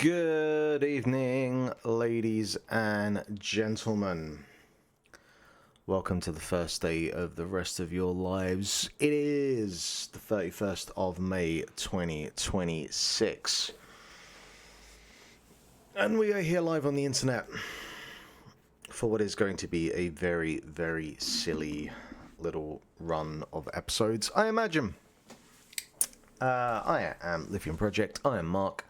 Good evening, ladies and gentlemen. Welcome to the first day of the rest of your lives. It is the 31st of May 2026. And we are here live on the internet for what is going to be a very, very silly little run of episodes, I imagine. I am Lithium Project. I am Mark.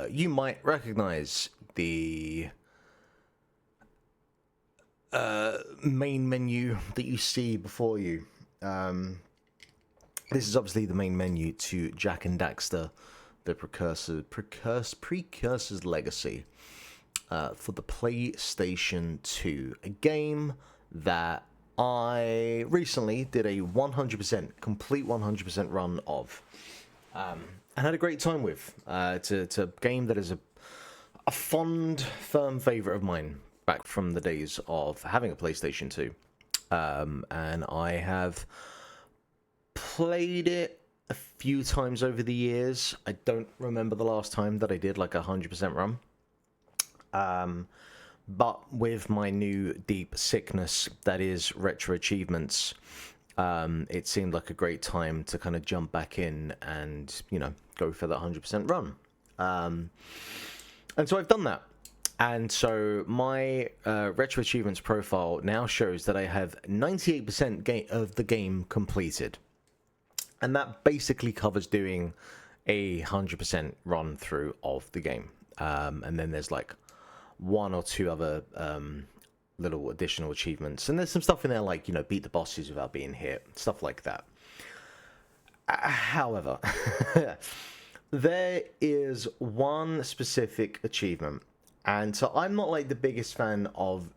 You might recognize the main menu that you see before you. This is obviously the main menu to Jak and Daxter, the Precursor's Legacy, for the PlayStation 2, a game that I recently did a 100%, complete 100% run of, and had a great time with. It's a game that is a fond, firm favourite of mine back from the days of having a PlayStation 2. And I have played it a few times over the years. I don't remember the last time that I did like 100% run. But with my new deep sickness that is retro achievements, it seemed like a great time to kind of jump back in and, you know, go for that 100% run. And so I've done that. And so my retro achievements profile now shows that I have 98% of the game completed. And that basically covers doing a 100% run through of the game. And then there's like one or two other little additional achievements. And there's some stuff in there like, you know, beat the bosses without being hit, stuff like that. However, there is one specific achievement. And so I'm not like the biggest fan of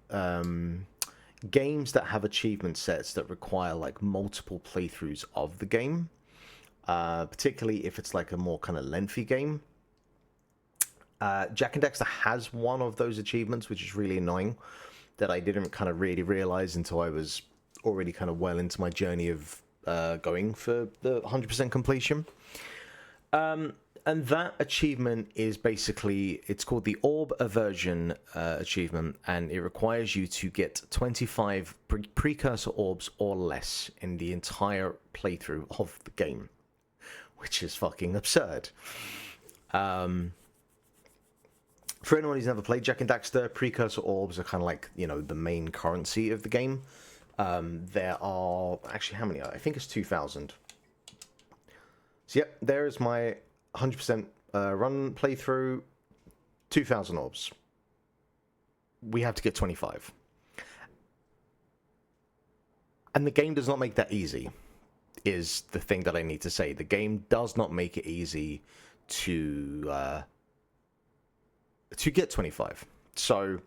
games that have achievement sets that require like multiple playthroughs of the game. Particularly if it's like a more kind of lengthy game. Jak and Daxter has one of those achievements, which is really annoying, that I didn't kind of really realize until I was already kind of well into my journey of going for the 100% completion. And that achievement is basically, it's called the Orb Aversion achievement, and it requires you to get 25 precursor orbs or less in the entire playthrough of the game, which is fucking absurd. For anyone who's never played Jak and Daxter, precursor orbs are kind of like, you know, the main currency of the game. There are, actually, how many are? I think it's 2,000. So, yep, there is my 100% run playthrough, 2,000 orbs. We have to get 25. And the game does not make that easy, is the thing that I need to say. The game does not make it easy to get 25. So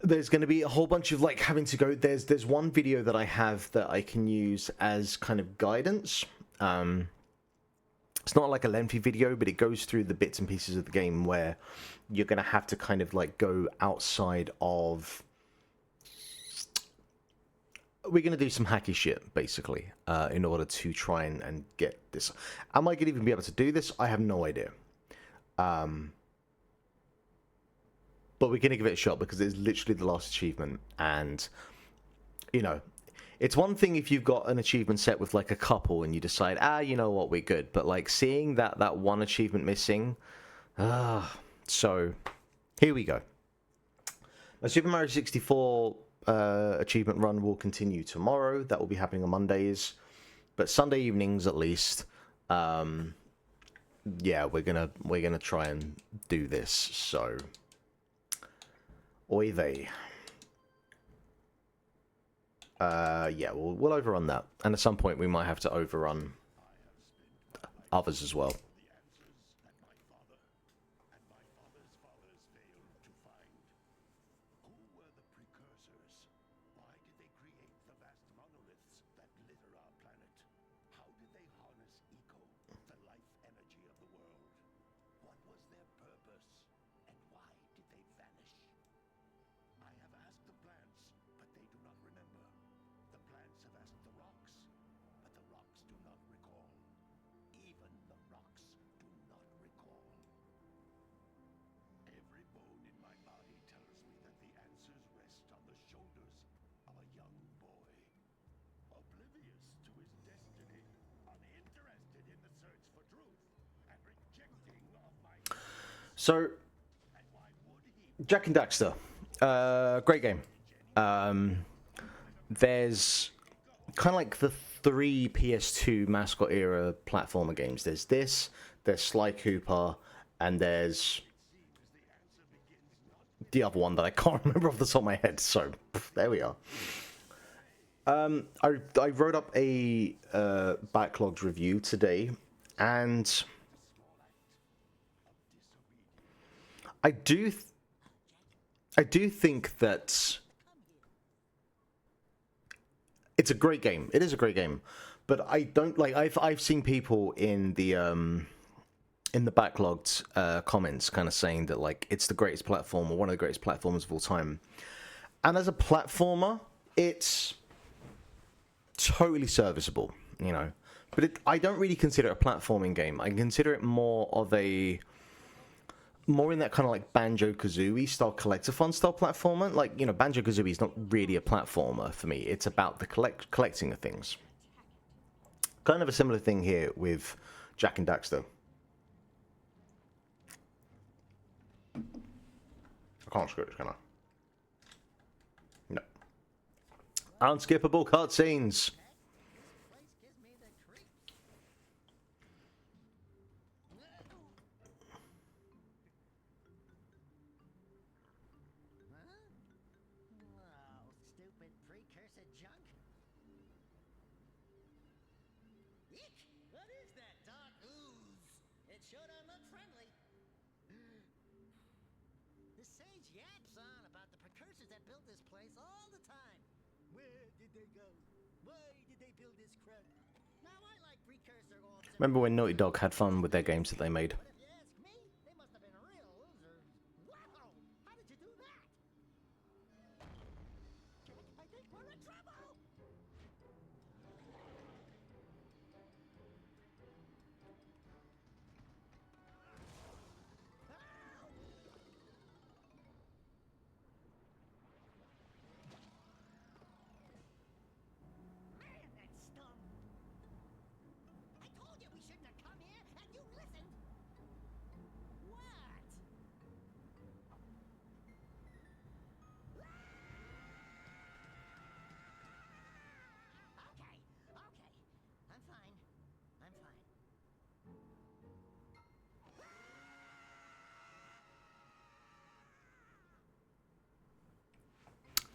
there's going to be a whole bunch of like having to go. There's one video that I have that I can use as kind of guidance. It's not like a lengthy video, but it goes through the bits and pieces of the game where you're going to have to kind of like go outside of... We're going to do some hacky shit, basically, in order to try and get this. Am I going to even be able to do this? I have no idea. But we're going to give it a shot because it's literally the last achievement. And, you know, it's one thing if you've got an achievement set with like a couple and you decide, you know what, we're good. But like seeing that one achievement missing, so here we go. My Super Mario 64 achievement run will continue tomorrow. That will be happening on Mondays, but Sunday evenings at least. Yeah, we're gonna try and do this. So, oy vey. Yeah, we'll overrun that, and at some point we might have to overrun others as well. So, Jak and Daxter, great game. There's kind of like the three PS2 mascot era platformer games. There's this, there's Sly Cooper, and there's the other one that I can't remember off the top of my head. So, there we are. I wrote up a backlogged review today, and I do think that it's a great game. It is a great game, but I don't like. I've seen people in the backlogged comments kind of saying that like it's the greatest platform or one of the greatest platformers of all time. And as a platformer, it's totally serviceable. You know, but I don't really consider it a platforming game. I consider it more in that kind of like Banjo-Kazooie style collectathon style platformer. Like, you know, Banjo-Kazooie is not really a platformer for me. It's about the collecting of things. Kind of a similar thing here with Jak and Daxter. I can't screw this, can I? No. Unskippable cutscenes. Remember when Naughty Dog had fun with their games that they made?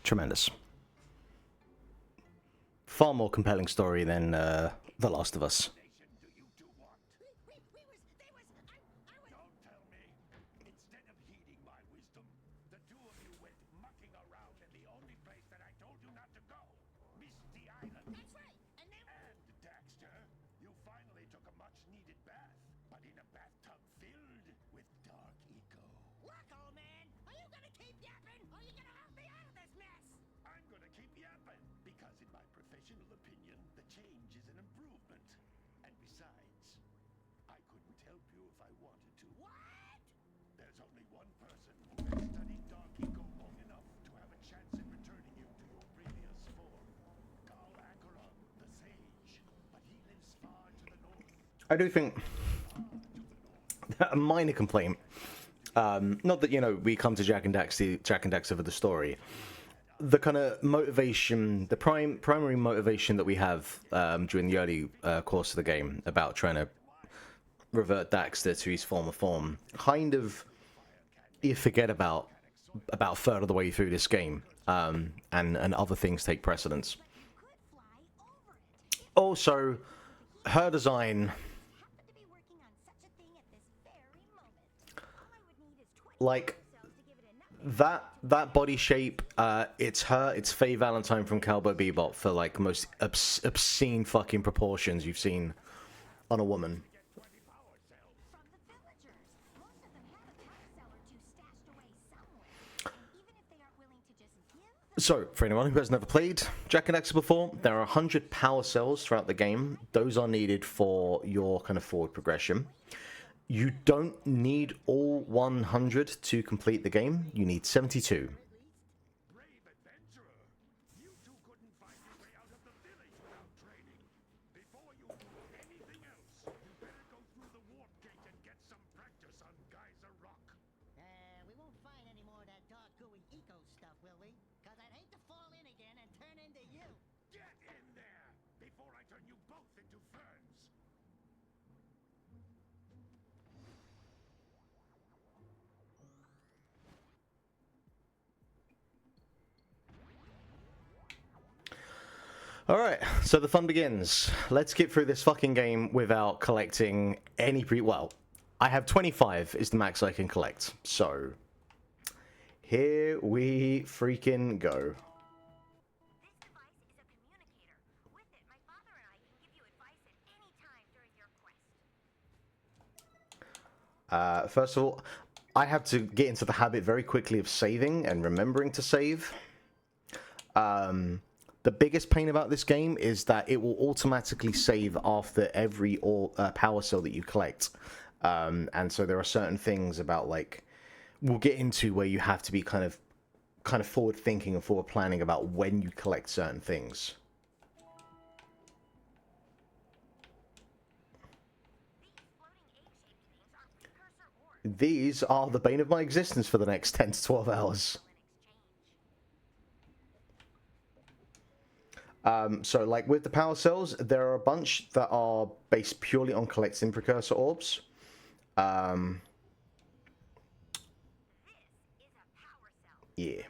Tremendous. Far more compelling story than The Last of Us. I do think a minor complaint, not that, you know, we come to Jak and Daxter for the story. The kind of motivation, the primary motivation that we have during the early course of the game about trying to revert Daxter to his former form, kind of you forget about a third of the way through this game, and other things take precedence. Also, her design, like that body shape, it's Faye Valentine from Cowboy Bebop for like most obscene fucking proportions you've seen on a woman. So, for anyone who has never played Jak and Daxter before, there are 100 power cells throughout the game. Those are needed for your kind of forward progression. You don't need all 100 to complete the game. You need 72. Alright, so the fun begins. Let's get through this fucking game without collecting any well, I have 25 is the max I can collect, so here we freaking go. First of all, I have to get into the habit very quickly of saving and remembering to save. The biggest pain about this game is that it will automatically save after every power cell that you collect. And so there are certain things about, like, we'll get into where you have to be kind of forward thinking and forward planning about when you collect certain things. These are the bane of my existence for the next 10 to 12 hours. So, like, with the power cells, there are a bunch that are based purely on collecting precursor orbs. Yeah.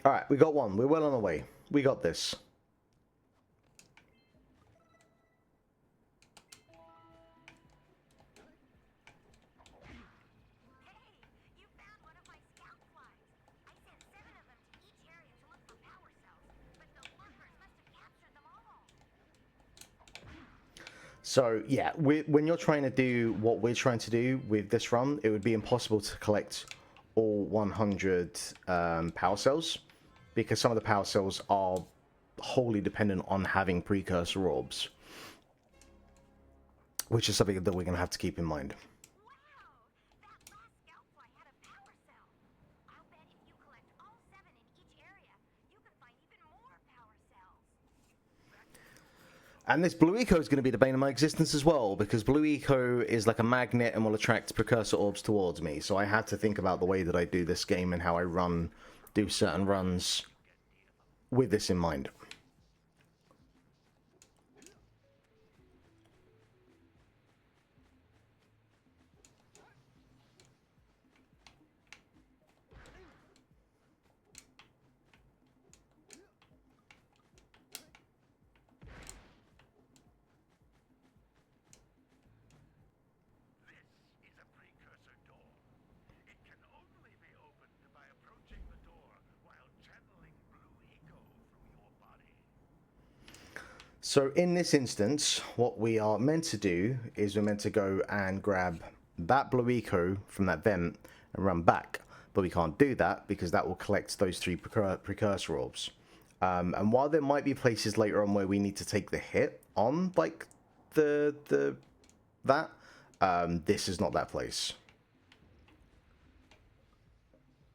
Alright, we got one. We're well on our way. We got this. So, yeah, when you're trying to do what we're trying to do with this run, it would be impossible to collect all 100 power cells, because some of the power cells are wholly dependent on having precursor orbs, which is something that we're going to have to keep in mind. And this blue eco is going to be the bane of my existence as well, because blue eco is like a magnet and will attract precursor orbs towards me. So I had to think about the way that I do this game and how I do certain runs with this in mind. So in this instance, what we are meant to do is we're meant to go and grab that blue eco from that vent and run back. But we can't do that because that will collect those 3 precursor orbs. And while there might be places later on where we need to take the hit on, like, this is not that place.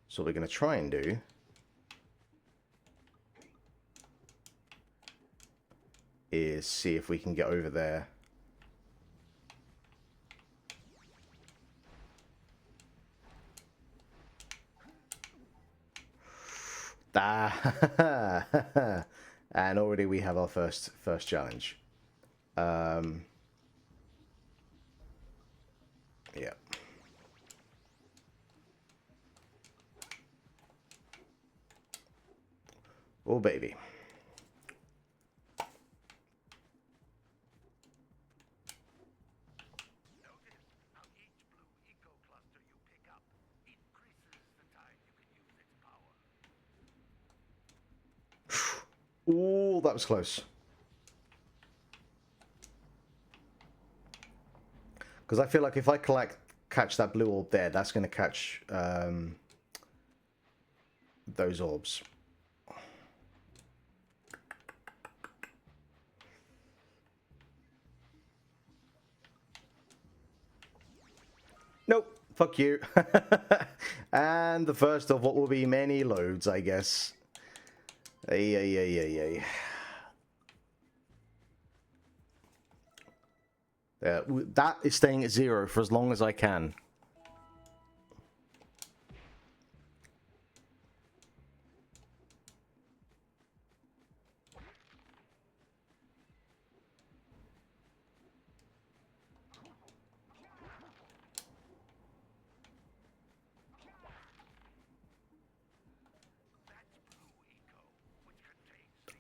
So what we're going to try and do is see if we can get over there. And already we have our first challenge. Yeah. Oh, baby. Ooh, that was close. Because I feel like if I catch that blue orb there, that's going to catch those orbs. Nope, fuck you. And the first of what will be many loads, I guess. Ay. That is staying at 0 for as long as I can.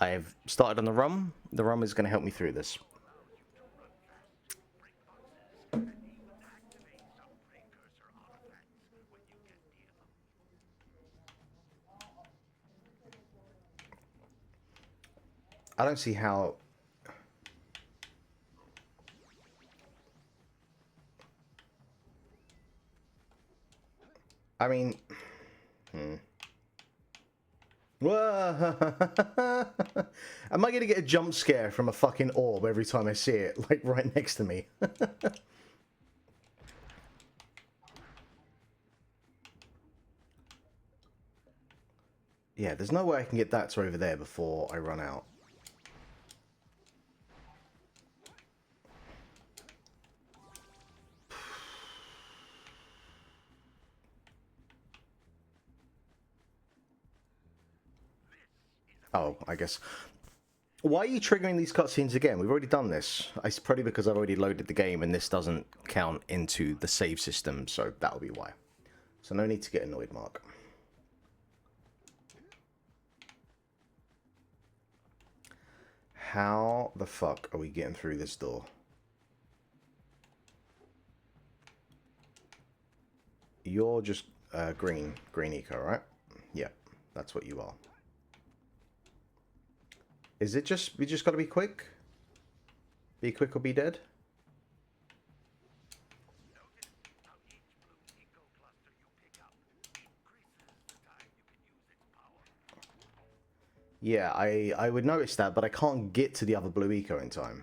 I've started on the rum. The rum is going to help me through this. I don't see how... I mean... Whoa. Am I going to get a jump scare from a fucking orb every time I see it, like, right next to me? Yeah, there's no way I can get that to over there before I run out. Oh, I guess. Why are you triggering these cutscenes again? We've already done this. It's probably because I've already loaded the game and this doesn't count into the save system, so that'll be why. So no need to get annoyed, Mark. How the fuck are we getting through this door? You're just green eco, right? Yeah, that's what you are. Is it just, we just gotta be quick? Be quick or be dead? Yeah, I would notice that, but I can't get to the other blue eco in time.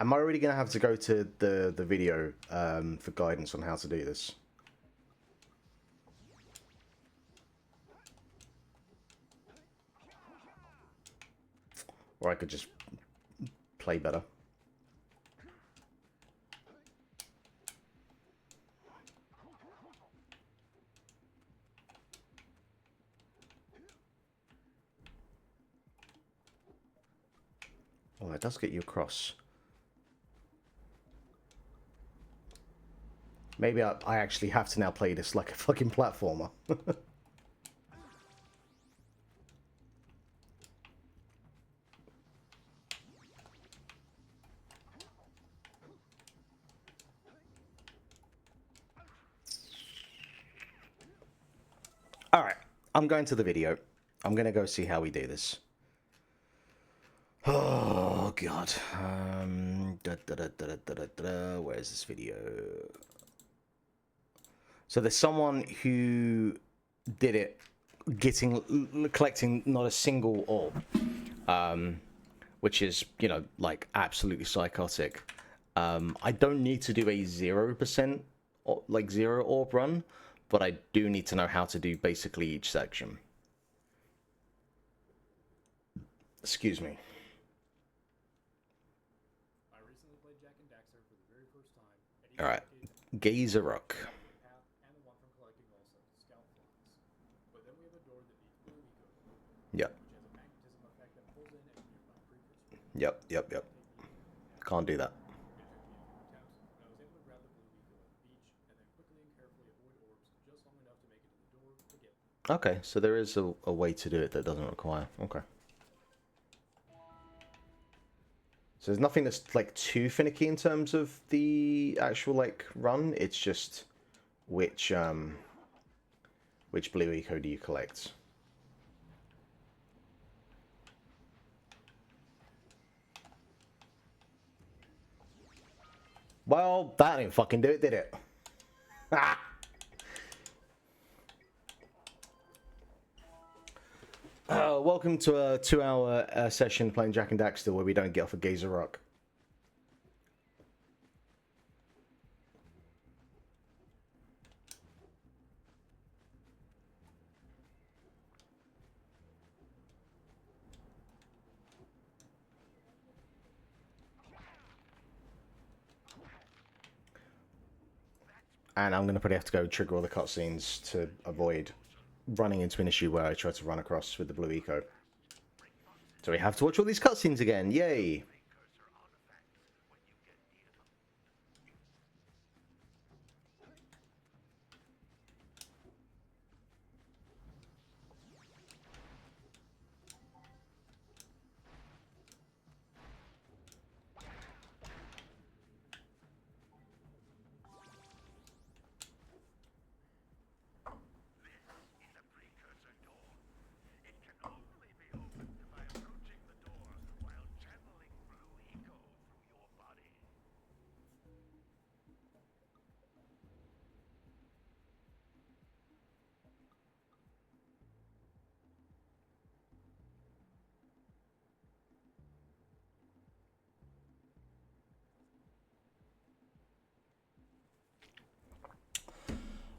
Am I already going to have to go to the video for guidance on how to do this? Or I could just play better. Oh, it does get you across. Maybe I actually have to now play this like a fucking platformer. Alright, I'm going to the video. I'm going to go see how we do this. Oh, God. Where is this video? So there's someone who did it collecting not a single orb, which is, you know, like absolutely psychotic. I don't need to do a 0%, like 0 orb run, but I do need to know how to do basically each section. Excuse me. I recently played Jak and Daxter for the very first time. All right, Gazer Rock. Yep. Yep. Can't do that. Okay, so there is a way to do it that doesn't require. Okay. So there's nothing that's like too finicky in terms of the actual like run. It's just which blue eco do you collect? Well, that didn't fucking do it, did it? Ah! Welcome to a 2-hour session playing Jak and Daxter where we don't get off a Gazer Rock. And I'm going to probably have to go trigger all the cutscenes to avoid running into an issue where I try to run across with the blue eco. So we have to watch all these cutscenes again. Yay!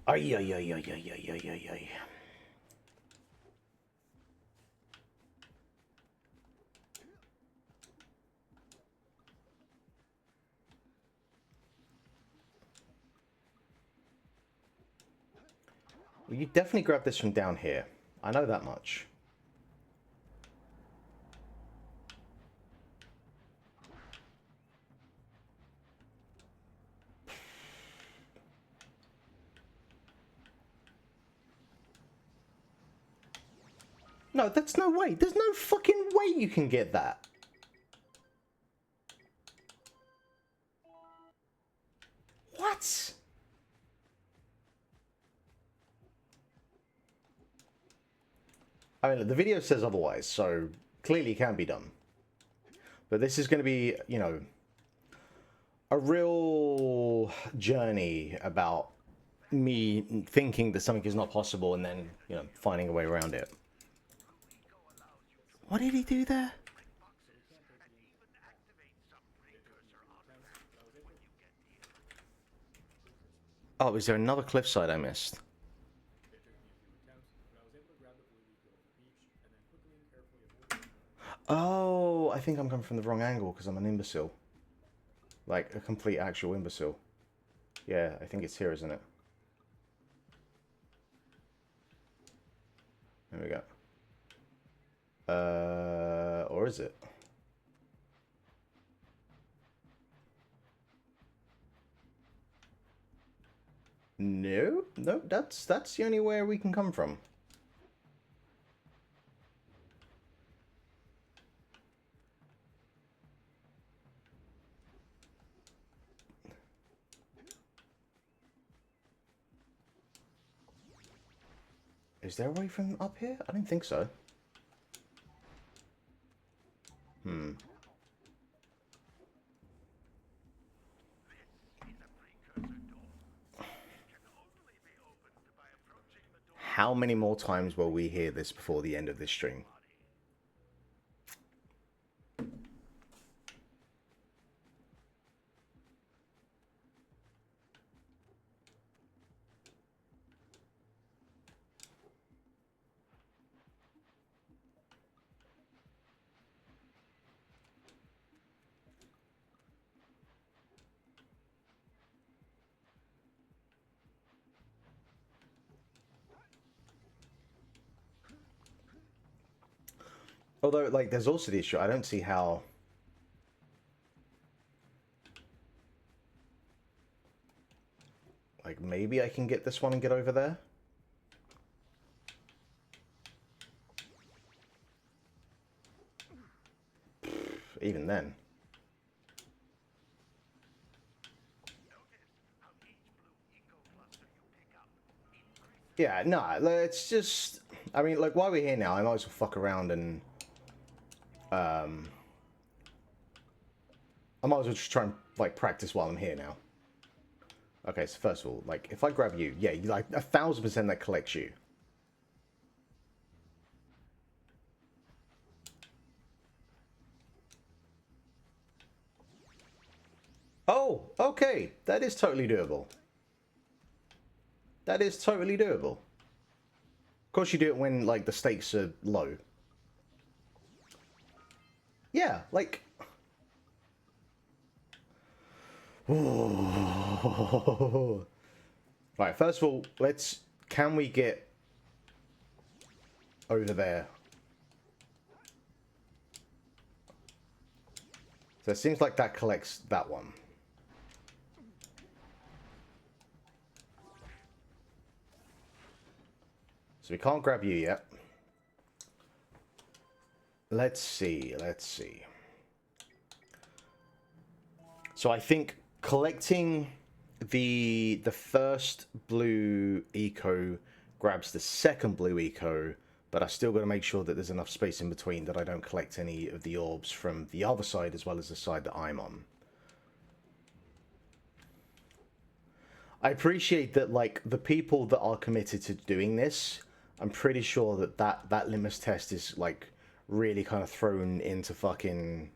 Ay, ay, ay, ay, ay, ay, ay, ay, ay. Well, you definitely grab this from down here. I know that much. No, that's no way. There's no fucking way you can get that. What? I mean, the video says otherwise, so clearly it can be done. But this is going to be, you know, a real journey about me thinking that something is not possible and then, you know, finding a way around it. What did he do there? Oh, is there another cliffside I missed? It took me a few attempts, but I was able to grab the blue eco at the beach, and then quickly and carefully avoid it. Oh, I think I'm coming from the wrong angle because I'm an imbecile. Like, a complete actual imbecile. Yeah, I think it's here, isn't it? There we go. Or is it? No, no, that's the only way we can come from. Is there a way from up here? I don't think so. How many more times will we hear this before the end of this stream? Although, like, there's also the issue, I don't see how... Like, maybe I can get this one and get over there? Even then. Yeah, no, it's just... I mean, like, while we're here now, I might as well fuck around and... I might as well just try and, like, practice while I'm here now. Okay, so first of all, like, if I grab you, yeah, like, 1000% that collects you. Oh, okay, that is totally doable. That is totally doable. Of course you do it when, like, the stakes are low. Yeah, like... Right, first of all, let's... Can we get over there? So it seems like that collects that one. So we can't grab you yet. Let's see, let's see. So I think collecting the first blue eco grabs the second blue eco, but I still got to make sure that there's enough space in between that I don't collect any of the orbs from the other side as well as the side that I'm on. I appreciate that, like, the people that are committed to doing this, I'm pretty sure that that litmus test is, like, really kind of thrown into fucking...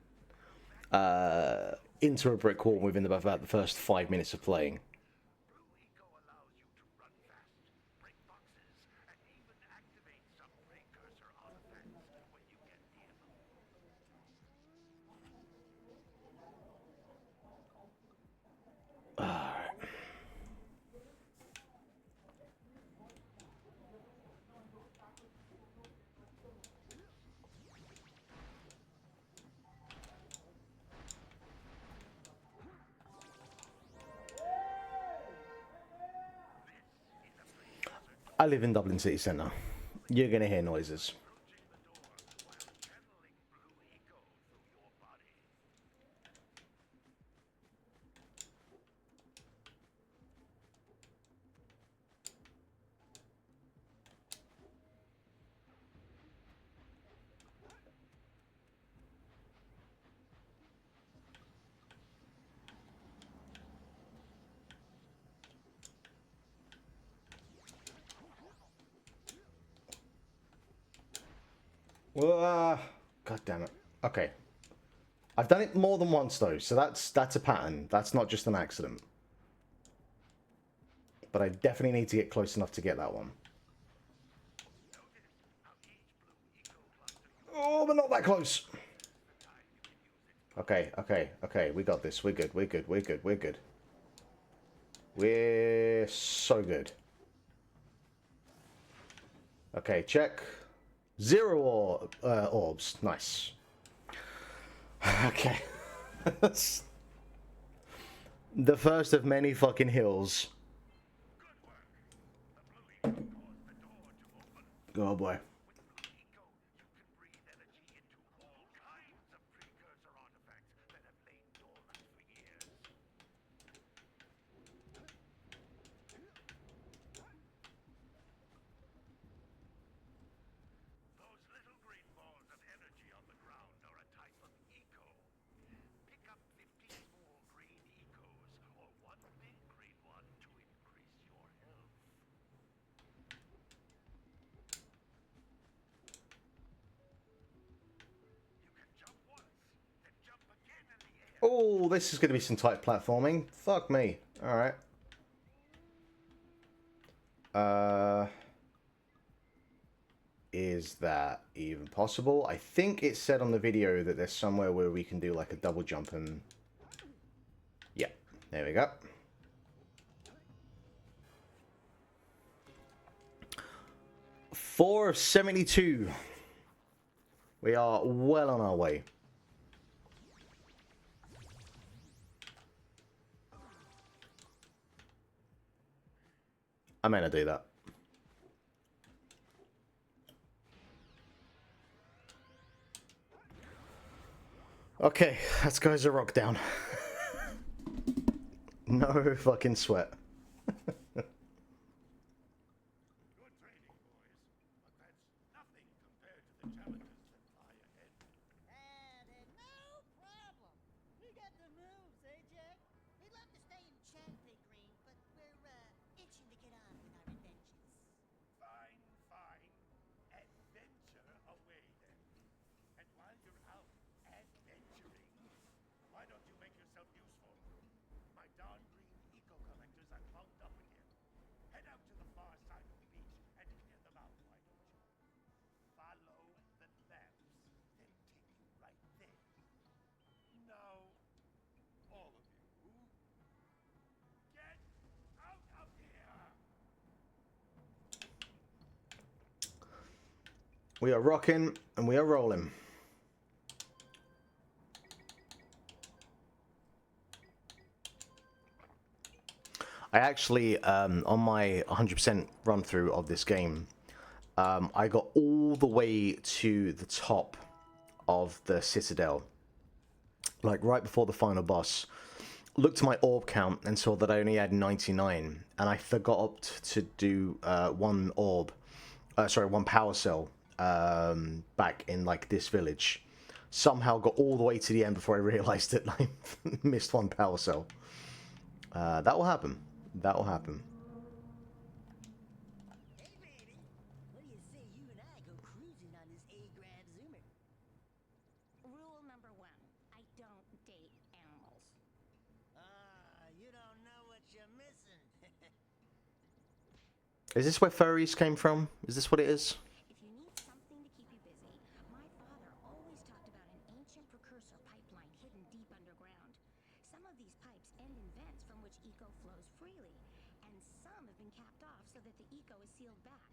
into a brick wall within about the first 5 minutes of playing. I live in Dublin city centre. You're gonna hear noises. God damn it. Okay. I've done it more than once though, so that's a pattern. That's not just an accident. But I definitely need to get close enough to get that one. Oh, but not that close. Okay, okay, okay. We got this. We're good. We're good. We're good. We're good. We're so good. Okay, check. 0 orbs. Nice. Okay. The first of many fucking hills. Oh boy. Oh, this is going to be some tight platforming. Fuck me. Alright. Is that even possible? I think it said on the video that there's somewhere where we can do like a double jump and... Yeah, there we go. Four of 72. We are well on our way. I meant to do that. Okay, let's go as a rock down. No fucking sweat. We are rocking and we are rolling. I actually, on my 100% run through of this game, I got all the way to the top of the Citadel, like right before the final boss. Looked at my orb count and saw that I only had 99, and I forgot to do one power cell back in like this village. Somehow got all the way to the end before I realized that I missed one power cell. That will happen. That will happen. Hey, baby. What do you say you and I go cruising on this A-grad Zoomer? Rule number 1, I don't date animals. You don't know what you're missing. Is this where furries came from? Is this what it is? If you need something to keep you busy, my father always talked about an ancient precursor pipeline hidden deep underground. Some of these pipes end in vents from which eco flows freely, and some have been capped off so that the eco is sealed back.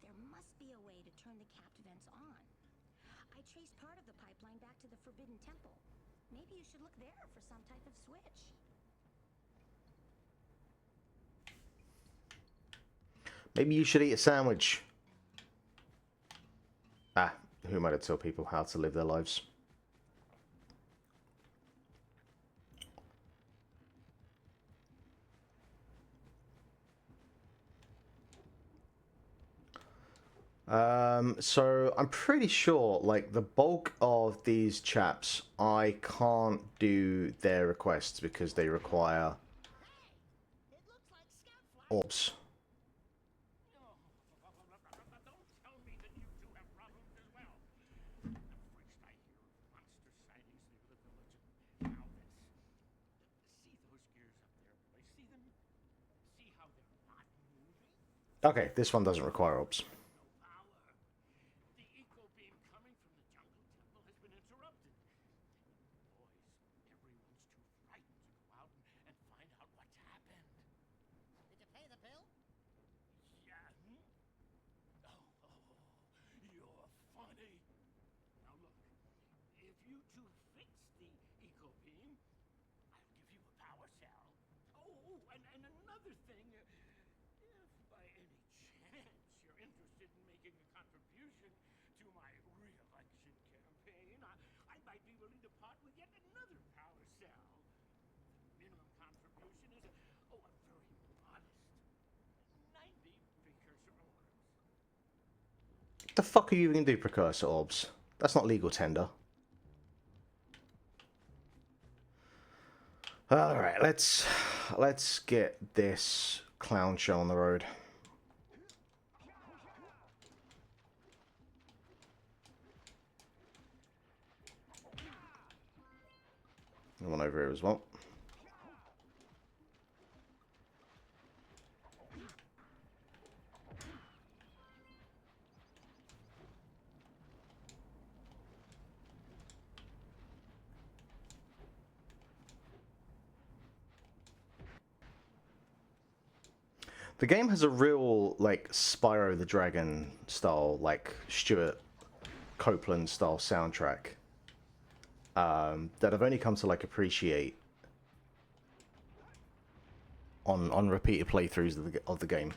There must be a way to turn the capped vents on. I traced part of the pipeline back to the Forbidden Temple. Maybe you should look there for some type of switch. Maybe you should eat a sandwich. Ah, who am I to tell people how to live their lives? So I'm pretty sure, like, the bulk of these chaps, I can't do their requests because they require It looks like scout flies. orbs. Don't tell me that you two have problems as well. The first I hear of monster sightings near the village, and now this. See those gears up there, boys? See them? See how they're not moving? Okay, this one doesn't require orbs. No power. The eco beam coming from the jungle temple has been interrupted. Boys, everyone's too frightened to go out and find out what's happened. Did you pay the bill? Yeah. You're funny. Now look, if you two fix the eco beam, I'll give you a power cell. Oh, and another thing, if by any chance you're interested in making a contribution to my re-election campaign, I might be willing to part with yet another power cell. The minimum contribution is a very modest 90 precursor orbs. The fuck are you even gonna do, precursor orbs? That's not legal tender. Alright, let's get this clown show on the road. One over here as well. The game has a real, like, Spyro the Dragon style, like, Stuart Copeland style soundtrack that I've only come to, like, appreciate on repeated playthroughs of the game.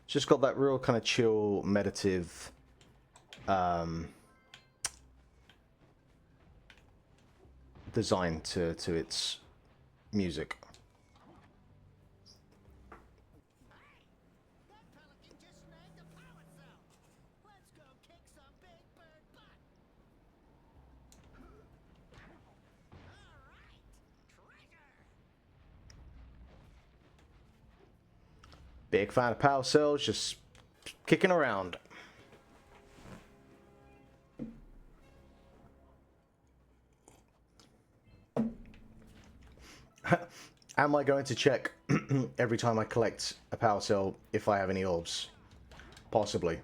It's just got that real kind of chill, meditative design to its music. That pelican just snagged a power cell. Let's go kick some big bird butt. All right, treasure. Big fan of power cells, just kicking around. Am I going to check every time I collect a power cell if I have any orbs? Possibly.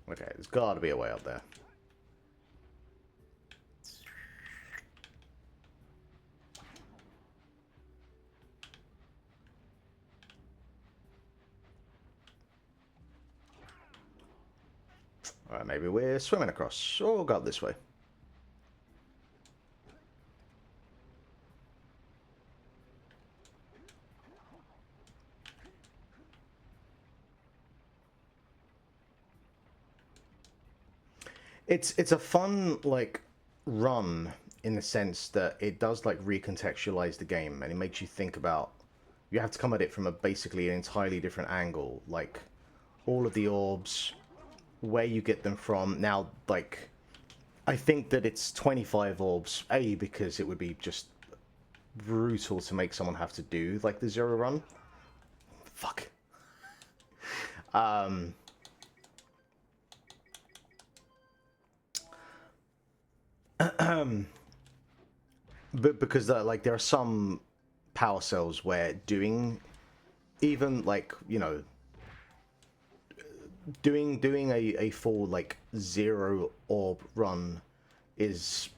Okay, there's got to be a way up there. Alright, maybe we're swimming across. Or we'll go up this way. It's a fun, like, run in the sense that it does, like, recontextualize the game, and it makes you think about... You have to come at it from a basically an entirely different angle, like all of the orbs, where you get them from. Now, like, I think that it's 25 orbs, A, because it would be just brutal to make someone have to do, like, the zero run. Fuck. But because, like, there are some power cells where doing even, like, you know, doing a full, like, zero orb run is...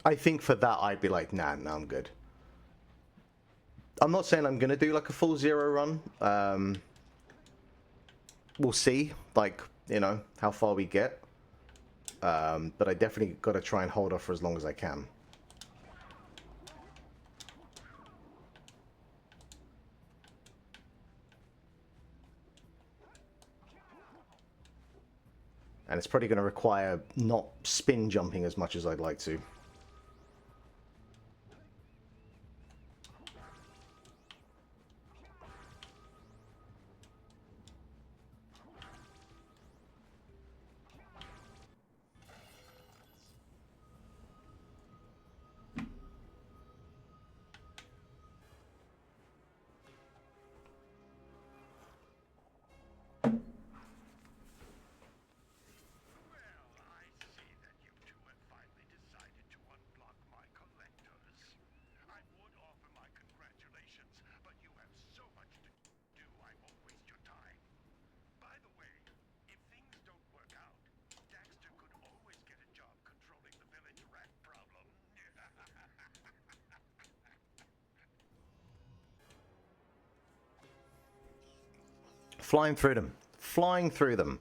I think for that, I'd be like, nah, I'm good. I'm not saying I'm going to do like a full zero run. We'll see, like, you know, how far we get. But I definitely got to try and hold off for as long as I can. And it's probably going to require not spin jumping as much as I'd like to. Flying through them. Flying through them.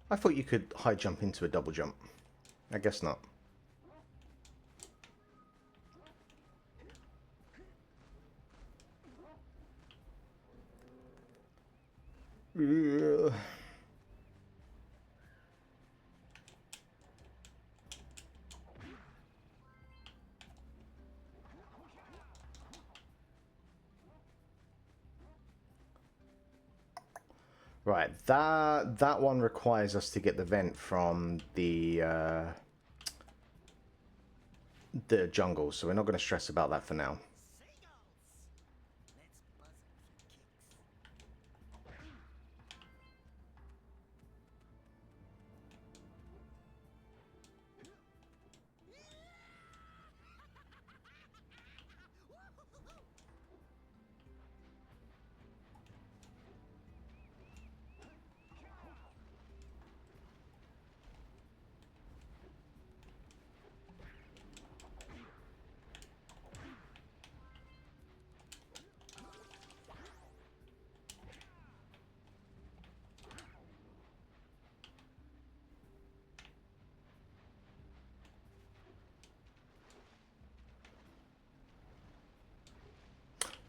I thought you could high jump into a double jump. I guess not. Right, that one requires us to get the vent from the jungle, so we're not going to stress about that for now.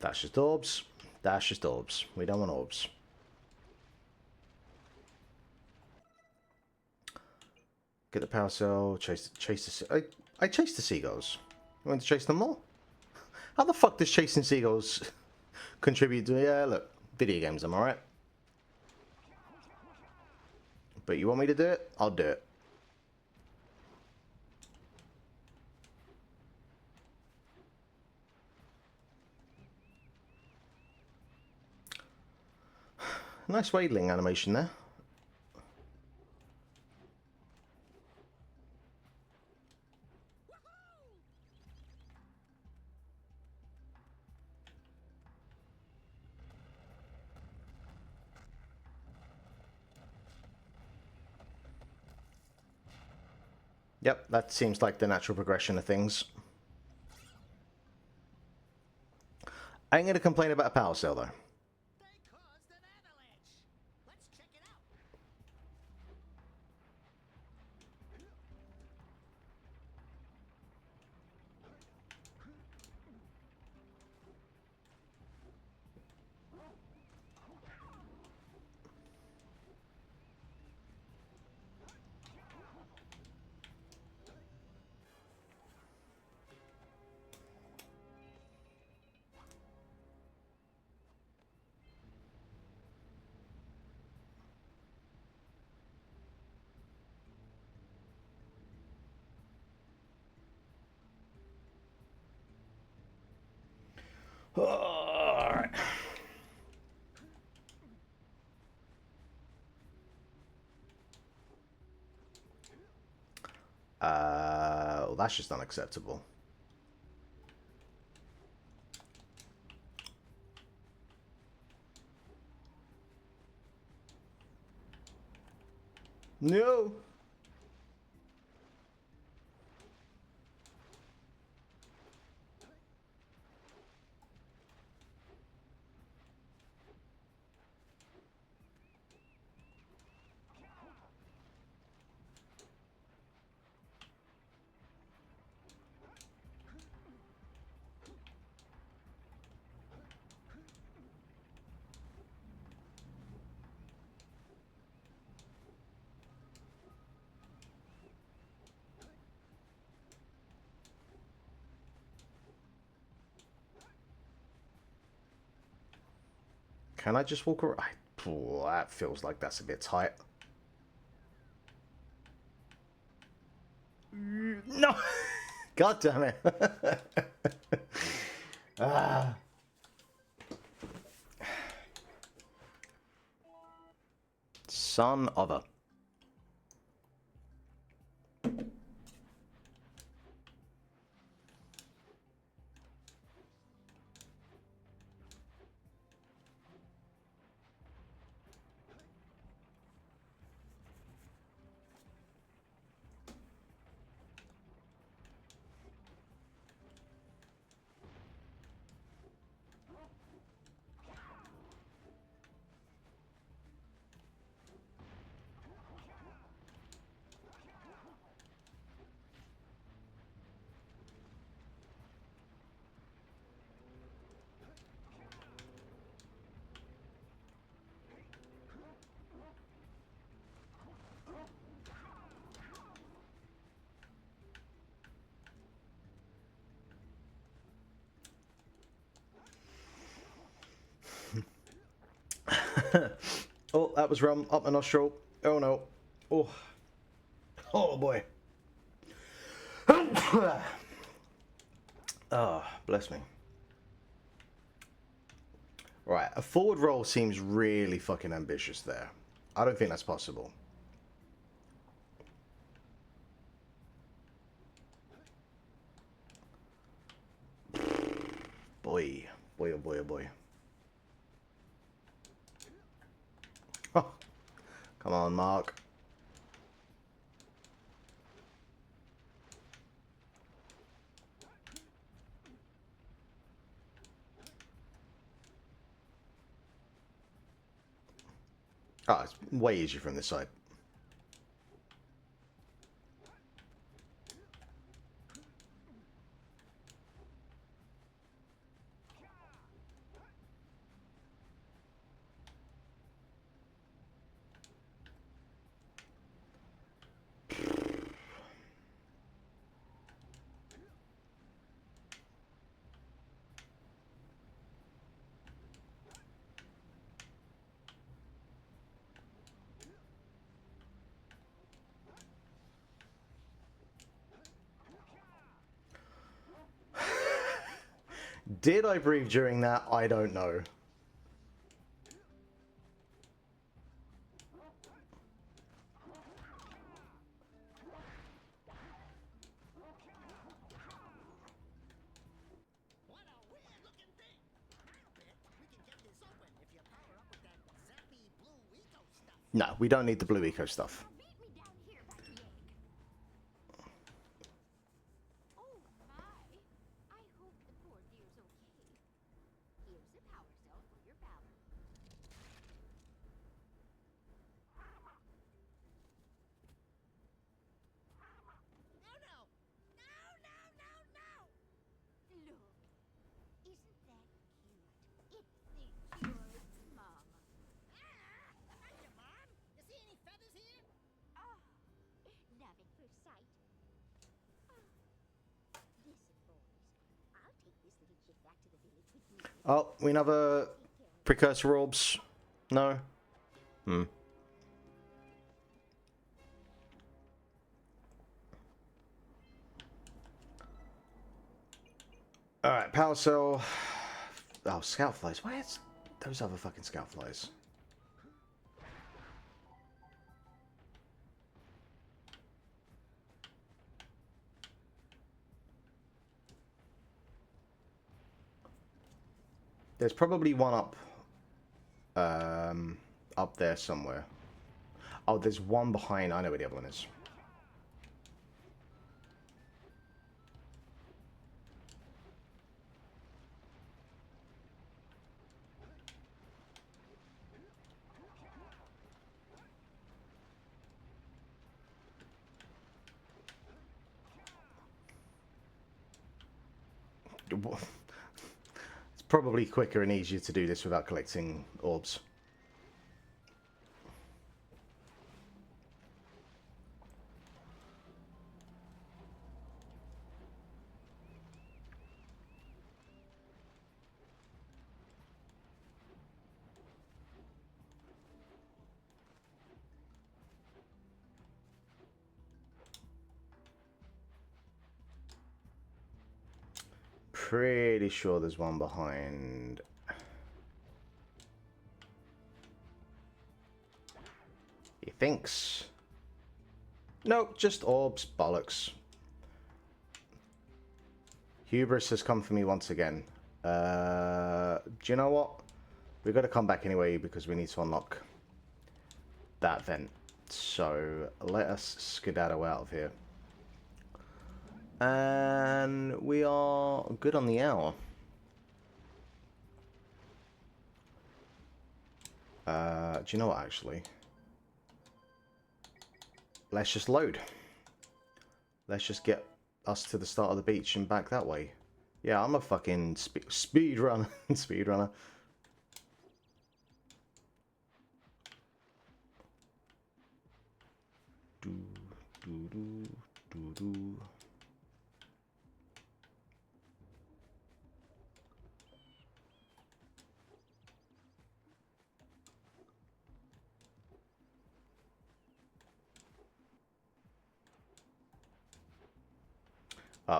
That's just orbs. That's just orbs. We don't want orbs. Get the power cell. Chase the. I chased the seagulls. You want to chase them more? How the fuck does chasing seagulls contribute to? Yeah, look, video games. I'm alright. But you want me to do it? I'll do it. Nice wadling animation there. Yep, that seems like the natural progression of things. I ain't going to complain about a power cell, though. They caused an avalanche. Let's check it out. Alright. Well, that's just unacceptable. No. Can I just walk around? Oh, that feels like that's a bit tight. No! God damn it. Ah. Son of a... Oh, that was rum up my nostril. Oh no. Oh. Oh boy. Oh, bless me. Right, a forward roll seems really fucking ambitious there. I don't think that's possible. Boy. Boy, oh boy, oh boy. Oh. Come on, Mark. Oh, it's way easier from this side. Did I breathe during that? I don't know. What a weird-looking thing. I bet we can get this open if you power up with that zappy blue eco stuff. No, we don't need the blue eco stuff. Beat me down here by the egg. Oh my! I hope the poor dear's okay. Here's a power cell for your power. No, no. No, no, no, no. Look, isn't that cute? It thinks you're its mama. Ah, I'm your mom. You see any feathers here? Oh, love at first sight. Oh. Listen, boys, I'll take this little chick back to the village with me. Oh, we have a precursor orbs. No? Hmm. Alright, power cell. Oh, scout flies. Where's those other fucking scout flies? There's probably one up there somewhere. Oh, there's one behind. I know where the other one is. It's probably quicker and easier to do this without collecting orbs. Pretty sure there's one behind. He thinks. Nope, just orbs. Bollocks. Hubris has come for me once again. Do you know what? We've got to come back anyway because we need to unlock that vent. So let us skedaddle out of here. And we are good on the hour. Do you know what, actually? Let's just load. Let's just get us to the start of the beach and back that way. Yeah, I'm a fucking speed runner. Speed runner. Do, do, do, do, do.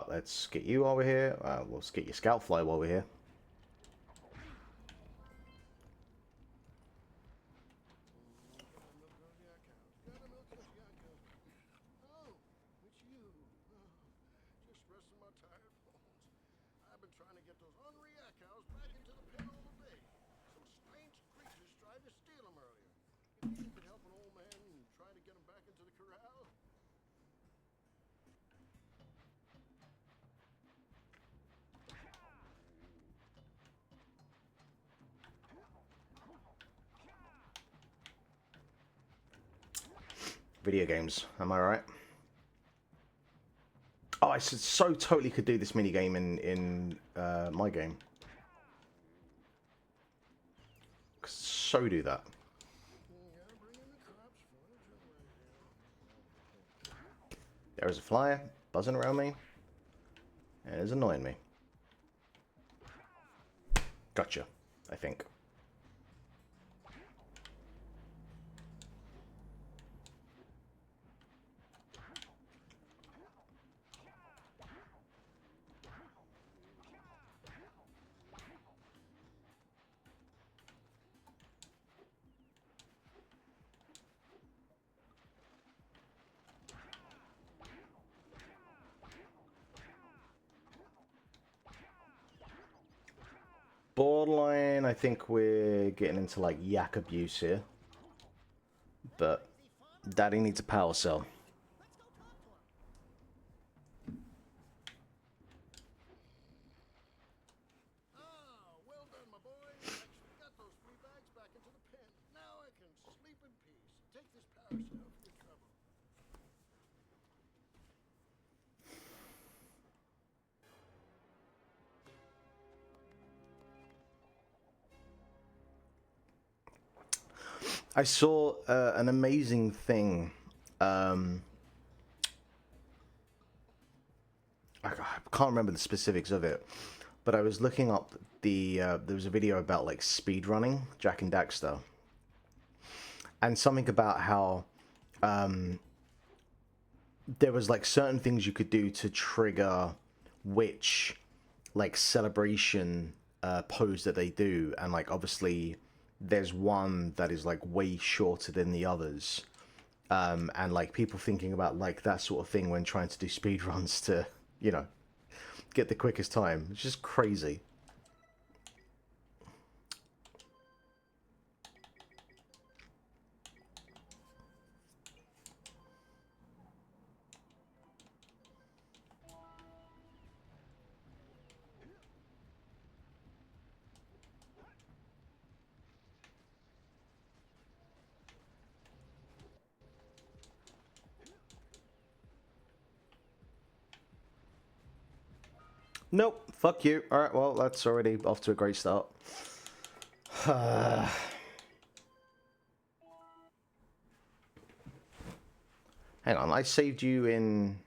Let's get you over here. Let's get your scout fly while we're here. Oh, it's you. Just resting my tired bones. I've been trying to get those unreact cows back into the pen all day. Some strange creatures tried to steal them earlier. You think you could help an old man try to get them back into the corral? Video games, am I right? Oh, I so totally could do this minigame in my game. So do that. There is a flyer buzzing around me, and it's annoying me. Gotcha, I think. Borderline, I think we're getting into like yak abuse here. But Daddy needs a power cell. Ah, well done, my boy. Actually got those free bags back into the pen. Now I can sleep in peace. Take this power cell for your trouble. I saw an amazing thing. I can't remember the specifics of it, but I was looking up there was a video about like speed running, Jak and Daxter, and something about how there was like certain things you could do to trigger which like celebration pose that they do, and like obviously there's one that is like way shorter than the others, and like people thinking about like that sort of thing when trying to do speed runs to, you know, get the quickest time. It's just crazy. Nope, fuck you. Alright, well, that's already off to a great start. Hang on, I saved you in...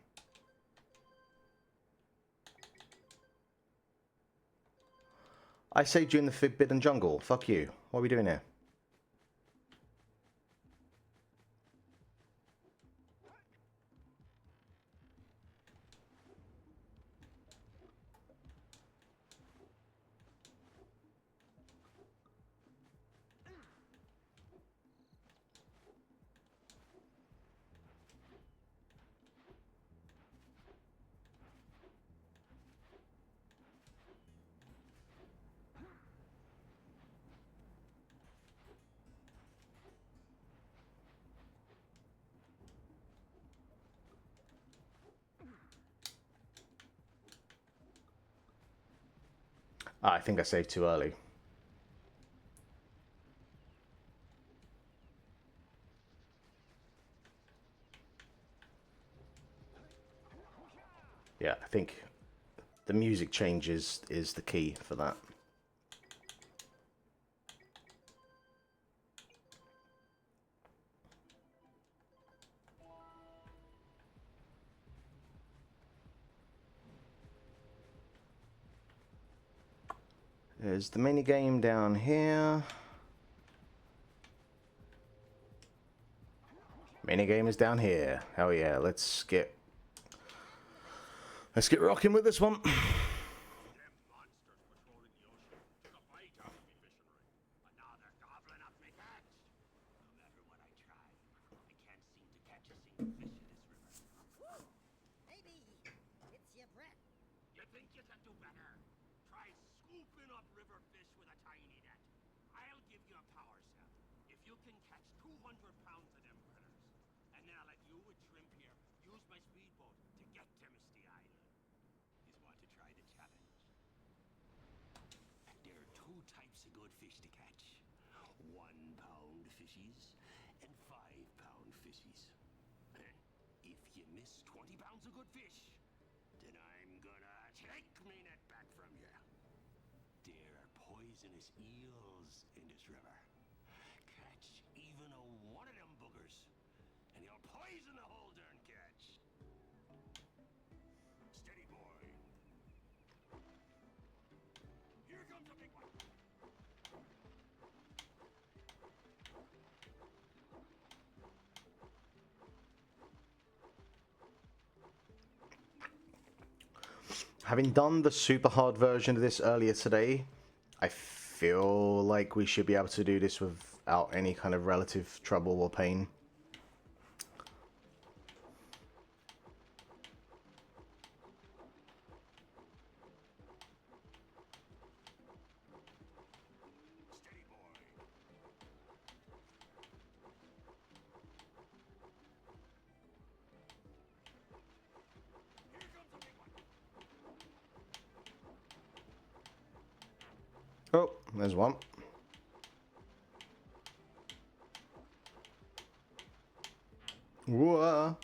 I saved you in the Forbidden Jungle. Fuck you. What are we doing here? Ah, I think I saved too early. Yeah, I think the music changes is the key for that. There's the mini game down here. Mini game is down here. Hell yeah, let's get rocking with this one. Maybe it's your breath. You think you can do better? Try scooping up river fish with a tiny net. I'll give you a power cell if you can catch 200 pounds of them critters. And then I'll let you with shrimp here use my speedboat to get to Misty Island. You want to try the challenge? There are two types of good fish to catch. 1-pound fishies and 5-pound fishies. If you miss 20 pounds of good fish, then I'm gonna take me net back from you. There are poisonous eels in this river. Catch even one of them boogers, and you'll poison the whole darn catch. Steady, boy. Here comes a big one. Having done the super hard version of this earlier today, I feel like we should be able to do this without any kind of relative trouble or pain. Steady, boy. Here comes a big one. Oh, there's one. Whoa.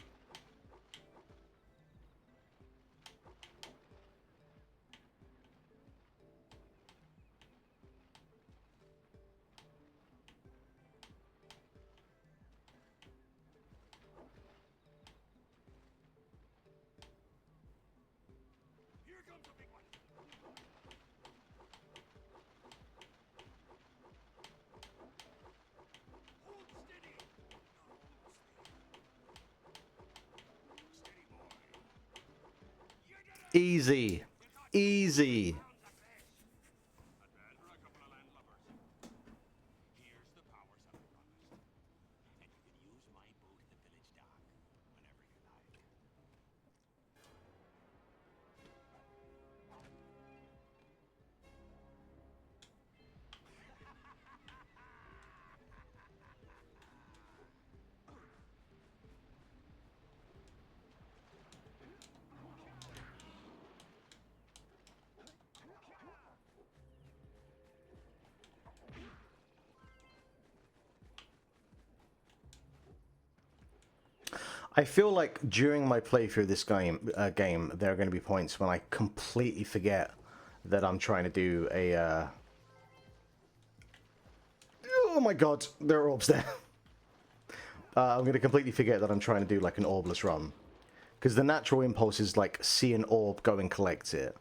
Here comes a big one. Hold steady. Steady, boy. You did it. Easy. Easy. Pounds of fish. A I feel like during my playthrough of this game, there are going to be points when I completely forget that I'm trying to do a... Oh my god, there are orbs there. I'm going to completely forget that I'm trying to do like an orbless run. Because the natural impulse is like see an orb, go and collect it.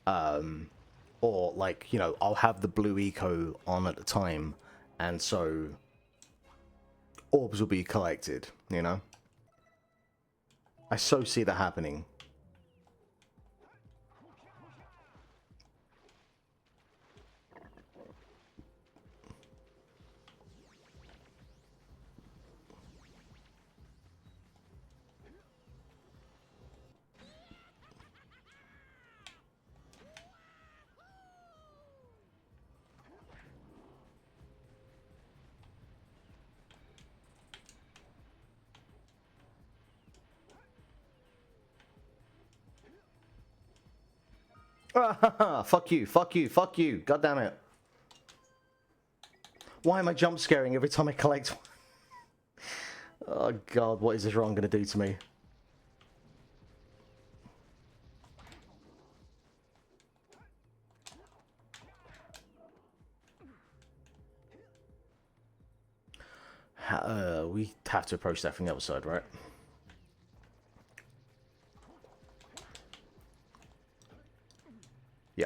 Or like, you know, I'll have the blue eco on at the time. And so orbs will be collected, you know? I so see that happening. Fuck you, fuck you, fuck you. God damn it. Why am I jump scaring every time I collect one? Oh god, what is this wrong gonna do to me? We have to approach that from the other side, right? Yeah.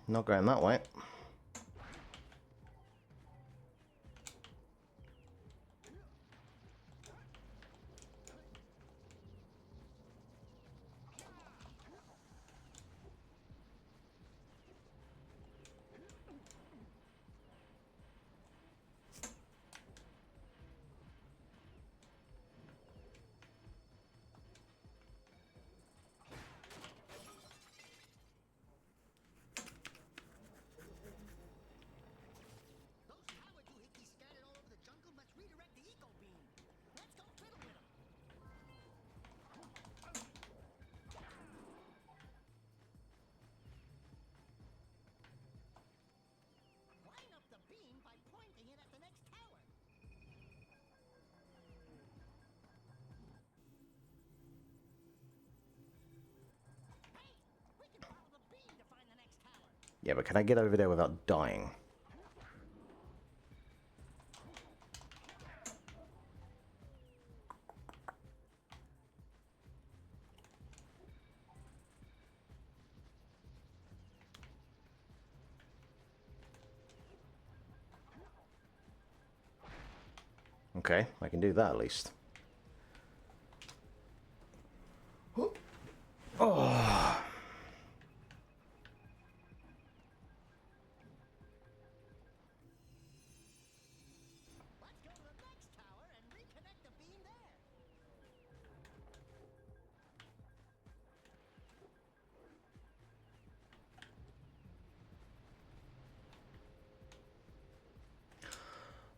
Not going that way. Those power doohickeys scattered all over the jungle must redirect the eco beam. Let's go fiddle with them. Line up the beam by pointing it at the next tower. Hey, we can follow the beam to find the next tower. Yeah, but can I get over there without dying? Okay, I can do that at least. Oh. Let's go to the next tower and reconnect the beam there.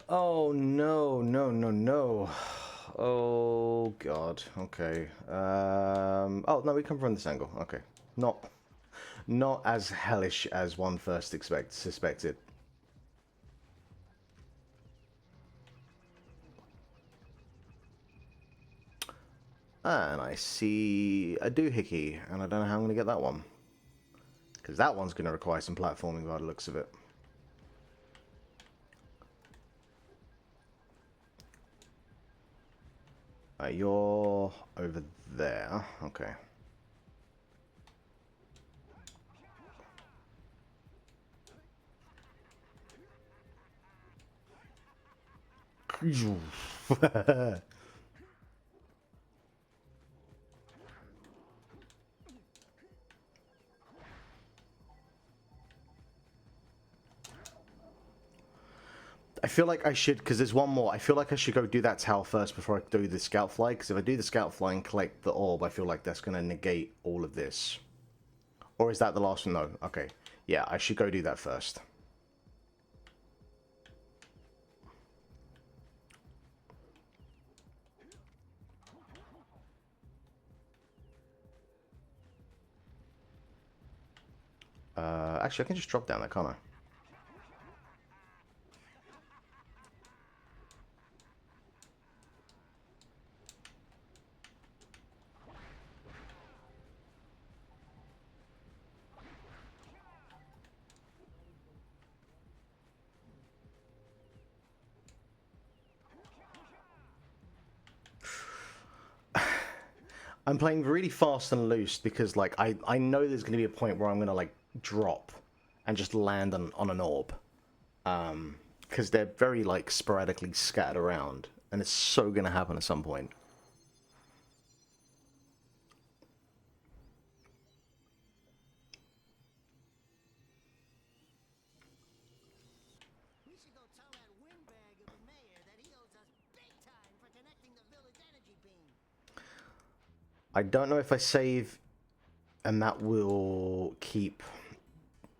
Oh no, no, no, no. Oh god. Okay. Oh no, we come from this angle. Okay. Not as hellish as one first suspected. And I see a doohickey, and I don't know how I'm going to get that one. Because that one's going to require some platforming by the looks of it. You're over there. Okay. I feel like I should, because there's one more. I feel like I should go do that tower first before I do the scout fly, because if I do the scout fly and collect the orb, I feel like that's going to negate all of this. Or is that the last one? No. Okay. Yeah, I should go do that first. Actually, I can just drop down there, can't I? I'm playing really fast and loose because, like, I know there's going to be a point where I'm going to, like, drop and just land on an orb. Because they're very, like, sporadically scattered around. And it's so going to happen at some point. We should go tell that windbag of the mayor that he owes us big time for connecting the village energy beam. I don't know if I save and that will keep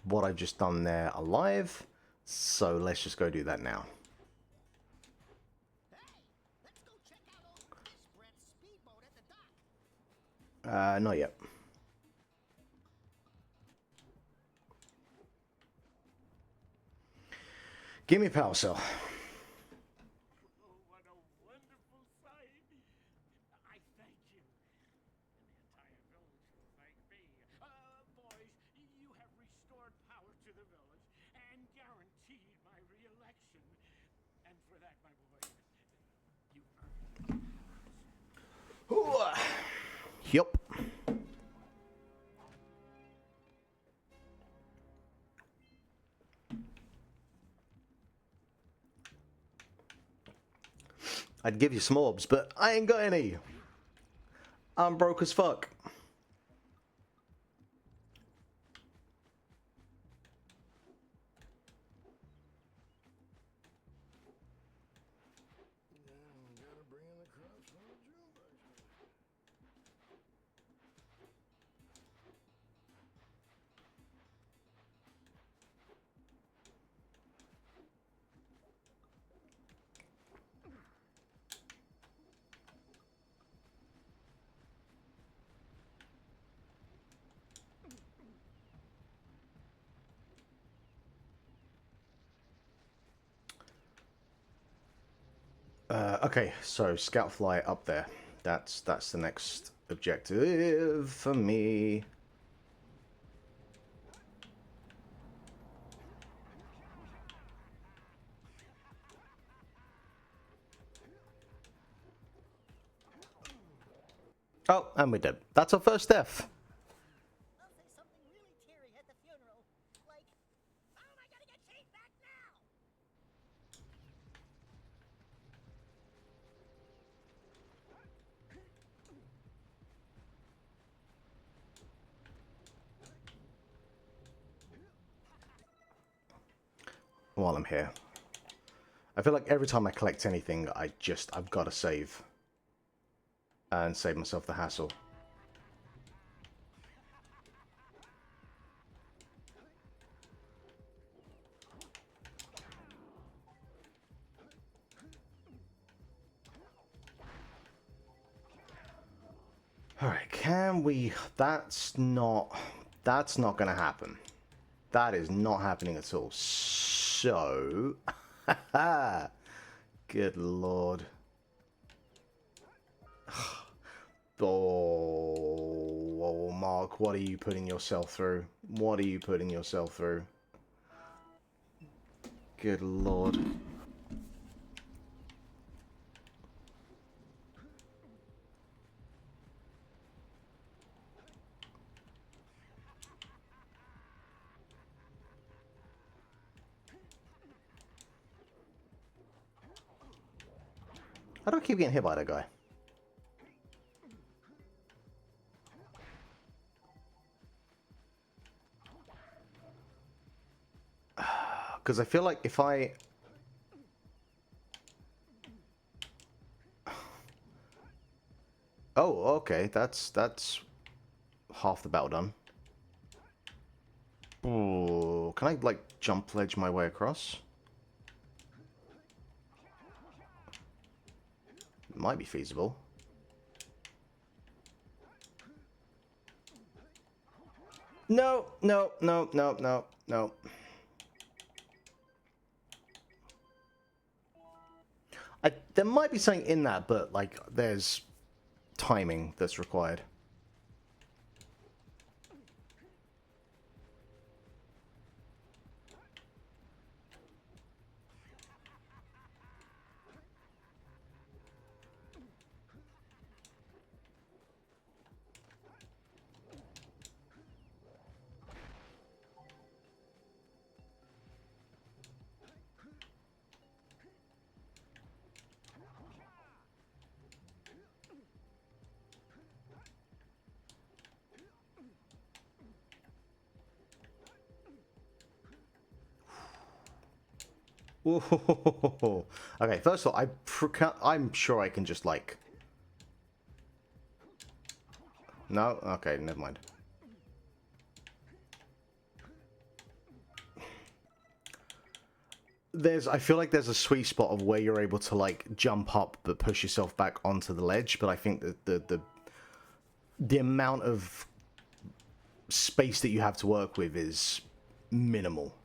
what I've just done there alive. So let's just go do that now. Hey, let's go check out old Fish Breath's speedboat at the dock. Not yet. Give me a power cell. Oh, what a wonderful sight. I thank you. And the entire village will thank me. Boys, you have restored power to the village and guaranteed my re-election. And for that, my boy, you earned it. Yup. I'd give you some orbs, but I ain't got any. I'm broke as fuck. Gotta bring in the crops from the jukebox. Okay, so scout fly up there. That's the next objective for me. Oh, and we're dead. That's our first death. I'll say something really teary at the funeral. Like, how am I gonna get Shane back now? While I'm here, I feel like every time I collect anything, I've got to save. And save myself the hassle. Alright, can we... That's not gonna happen. That is not happening at all. So... Good lord. Oh, Mark, what are you putting yourself through? What are you putting yourself through? Good lord. How do I keep getting hit by that guy? Because I feel like if I... Oh, okay, that's half the battle done. Ooh, can I, like, jump ledge my way across? Might be feasible. No, no, no, no, no, no. There might be something in that, but like there's timing that's required. Ooh. Okay, first of all, I'm sure I can just like... No? Okay, never mind. I feel like there's a sweet spot of where you're able to like jump up but push yourself back onto the ledge, but I think that the amount of space that you have to work with is minimal.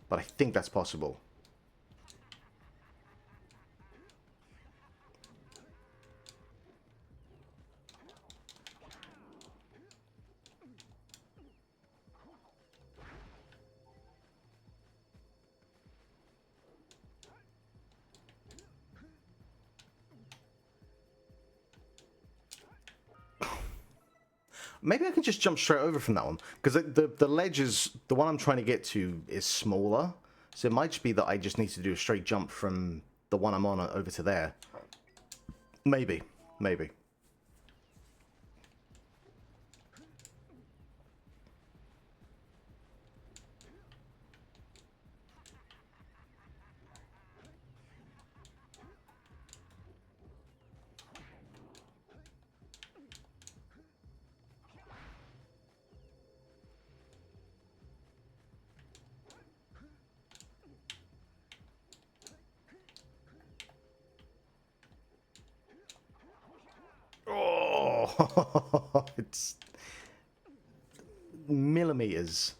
But I think that's possible. Maybe I can just jump straight over from that one. Because the ledge is... The one I'm trying to get to is smaller. So it might just be that I just need to do a straight jump from the one I'm on over to there. Maybe. Maybe. Oh, it's millimeters.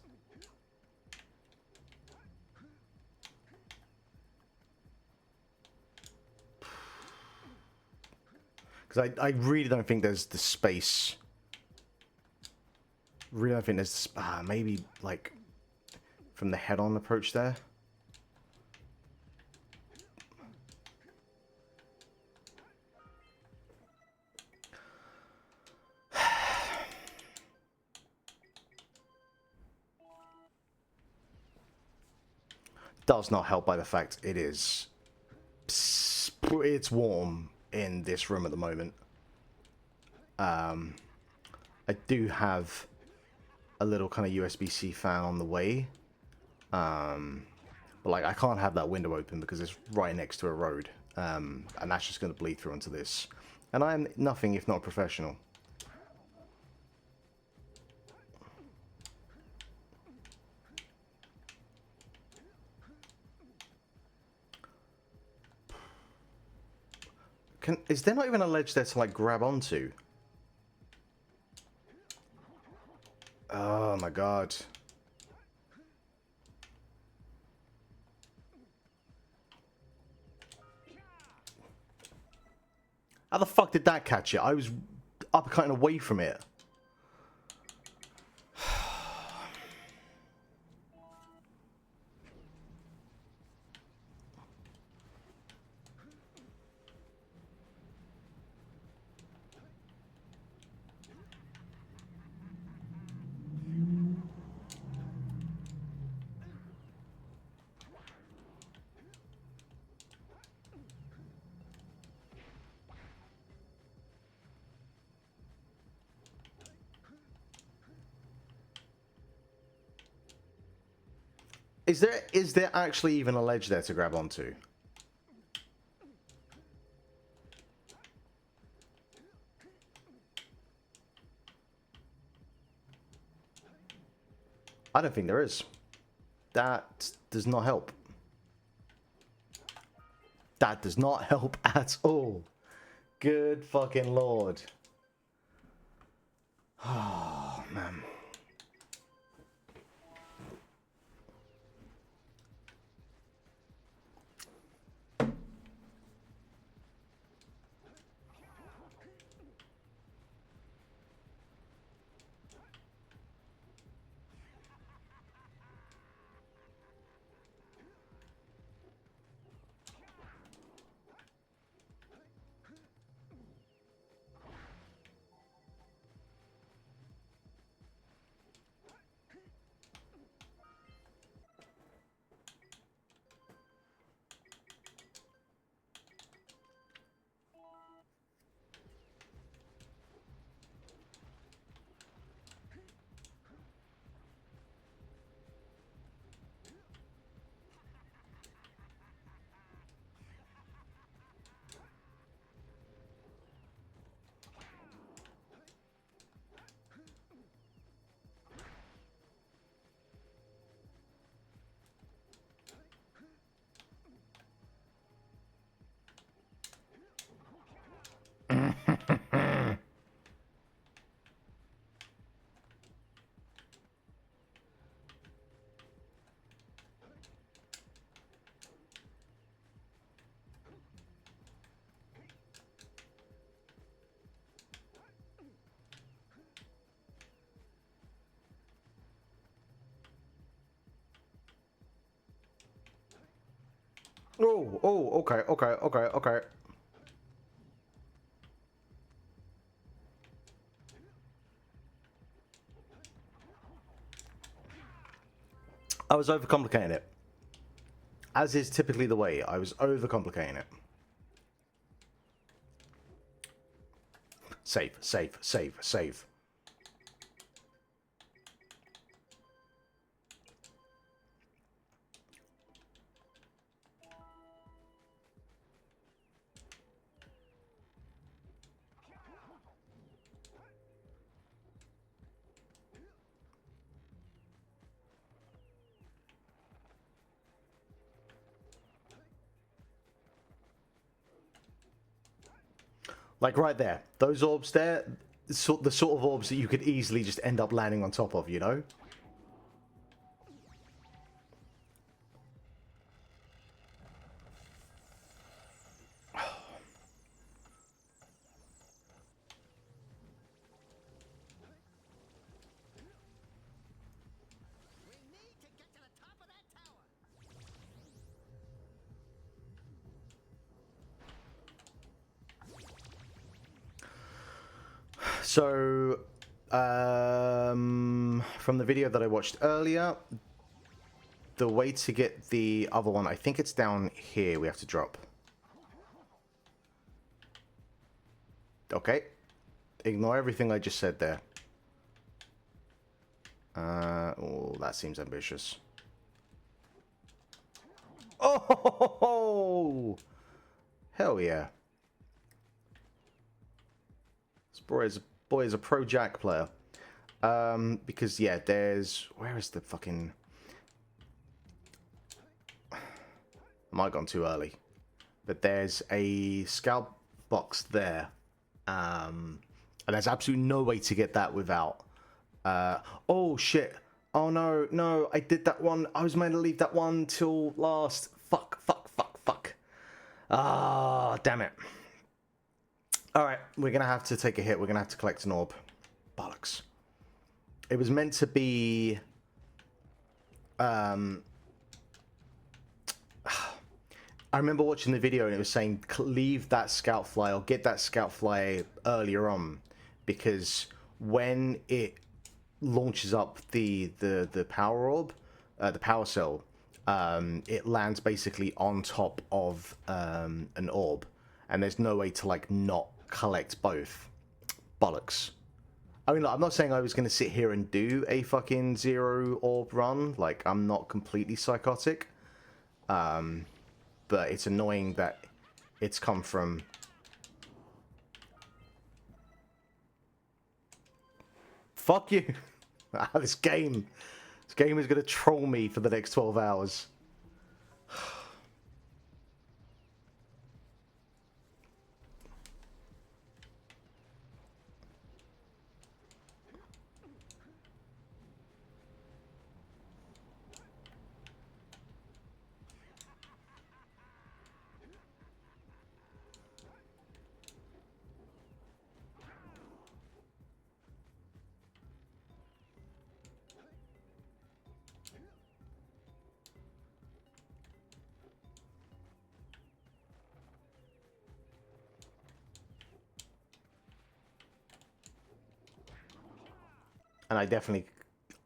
Because I really don't think there's the space. Really don't think there's... maybe, like, from the head-on approach there. Does not help by the fact it is... It's warm in this room at the moment. I do have a little kind of USB-C fan on the way. But like I can't have that window open because it's right next to a road. And that's just going to bleed through onto this. And I'm nothing if not a professional. Is there not even a ledge there to like grab onto? Oh my god. How the fuck did that catch it? I was uppercutting away from it. Is there actually even a ledge there to grab onto? I don't think there is. That does not help. That does not help at all. Good fucking lord. Oh, man. Oh, okay. I was overcomplicating it. As is typically the way, I was overcomplicating it. Save. Like right there, those orbs there, the sort of orbs that you could easily just end up landing on top of, you know? We need to get to the top of that tower. So, from the video that I watched earlier, the way to get the other one, I think it's down here we have to drop. Okay. Ignore everything I just said there. Oh, that seems ambitious. Oh! Hell yeah. This boy is a pro Jak player. Because yeah, there's, where is the fucking, I might have gone too early, but there's a scout box there, and there's absolutely no way to get that without, oh shit, oh no, I did that one, I was meant to leave that one till last, fuck, ah, damn it. Alright, we're gonna have to take a hit, we're gonna have to collect an orb. Bollocks. It was meant to be, I remember watching the video and it was saying leave that scout fly or get that scout fly earlier on, because when it launches up the power orb, the power cell, it lands basically on top of an orb, and there's no way to like not collect both. Bollocks. I mean, look, I'm not saying I was going to sit here and do a fucking 0 orb run. Like, I'm not completely psychotic. But it's annoying that it's come from... Fuck you! This game is going to troll me for the next 12 hours. And I definitely...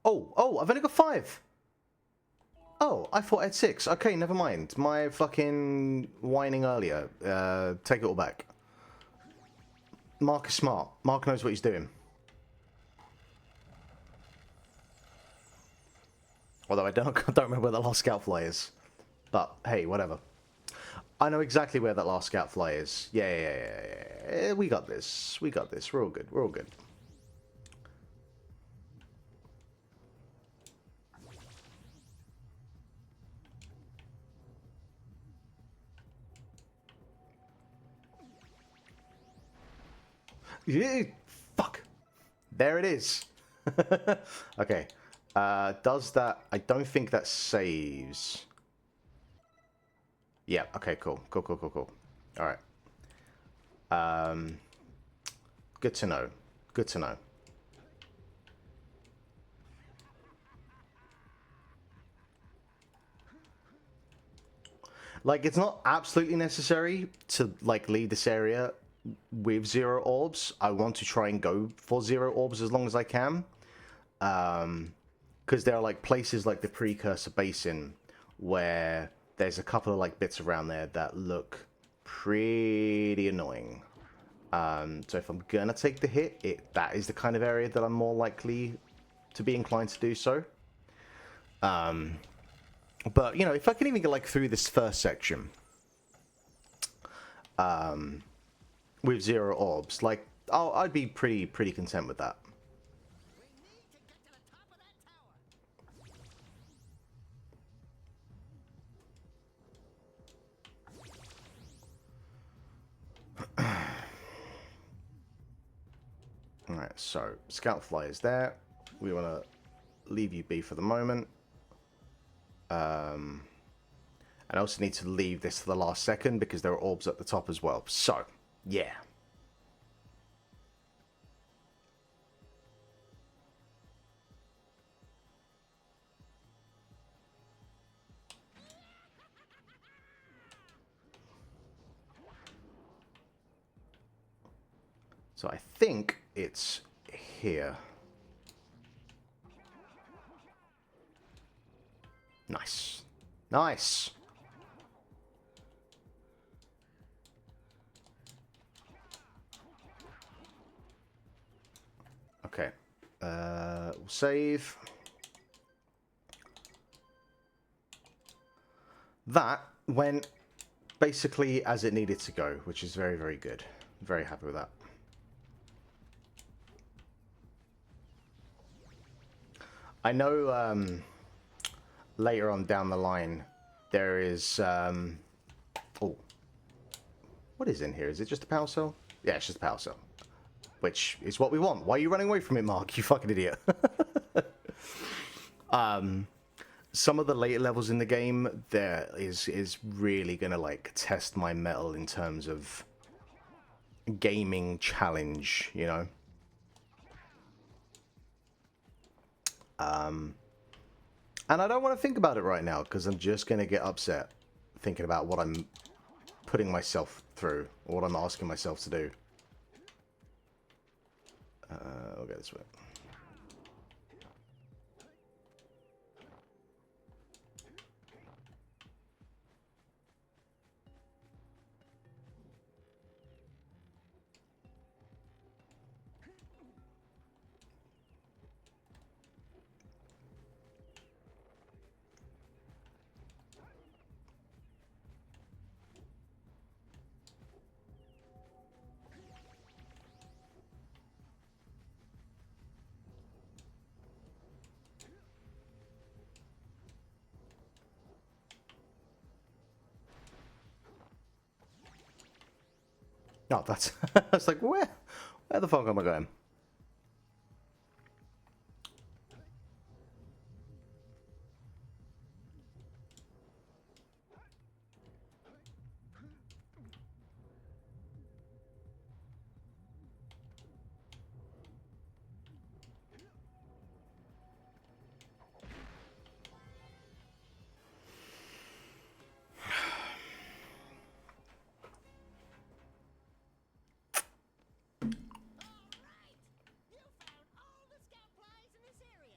Oh, I've only got 5! Oh, I thought I had 6. Okay, never mind. My fucking whining earlier. Take it all back. Mark is smart. Mark knows what he's doing. Although I don't remember where the last scout fly is. But, hey, whatever. I know exactly where that last scout fly is. Yeah. We got this. We're all good. Yeah, fuck. There it is. Okay. Does that... I don't think that saves. Yeah, okay, cool. Alright. Good to know. Like, it's not absolutely necessary to, like, leave this area with 0 orbs. I want to try and go for 0 orbs as long as I can. Because there are, like, places like the Precursor Basin where there's a couple of, like, bits around there that look pretty annoying. So if I'm gonna take the hit, that is the kind of area that I'm more likely to be inclined to do so. But, you know, if I can even get, like, through this first section with 0 orbs, like, I'd be pretty content with that. We need to get to the top of that tower. Alright, so Scout Fly is there. We want to leave you be for the moment. And I also need to leave this to the last second because there are orbs at the top as well. So, yeah. So I think it's here. Nice. Nice. Okay. We'll save. That went basically as it needed to go, which is very good. Very happy with that. I know later on down the line there is oh, what is in here? Is it just a power cell? Yeah, it's just a power cell, which is what we want. Why are you running away from it, Mark? You fucking idiot. Some of the later levels in the game there is really gonna like test my mettle in terms of gaming challenge, you know. And I don't want to think about it right now because I'm just going to get upset thinking about what I'm putting myself through or what I'm asking myself to do. I'll go this way. No, that's... I was like, where the fuck am I going? You found all the scout flies in this area.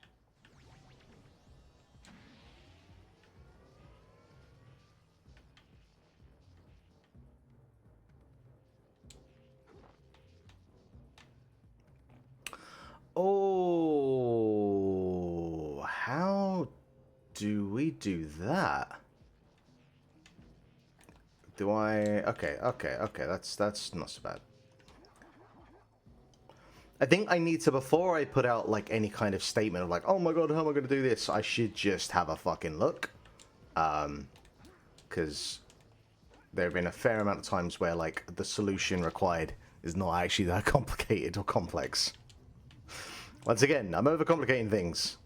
Oh, how do we do that? Do I... Okay, that's not so bad. I think I need to, before I put out, like, any kind of statement of, like, oh my god, how am I going to do this? I should just have a fucking look. Because there have been a fair amount of times where, like, the solution required is not actually that complicated or complex. Once again, I'm overcomplicating things.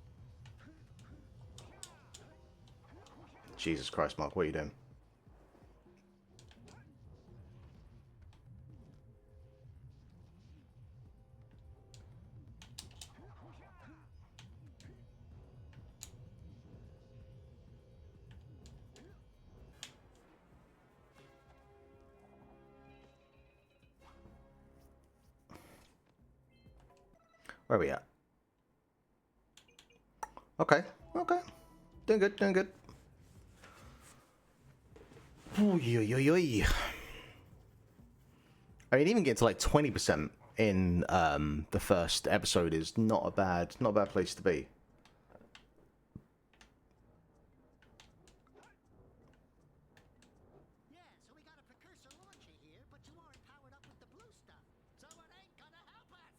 Jesus Christ, Mark, what are you doing? Where are we at? Okay, okay. Doing good, doing good. Ooh, I mean, even getting to like 20% in the first episode is not a bad place to be. Yeah, so we got a precursor launcher here, but you aren't powered up with the blue stuff. So it ain't gonna help us.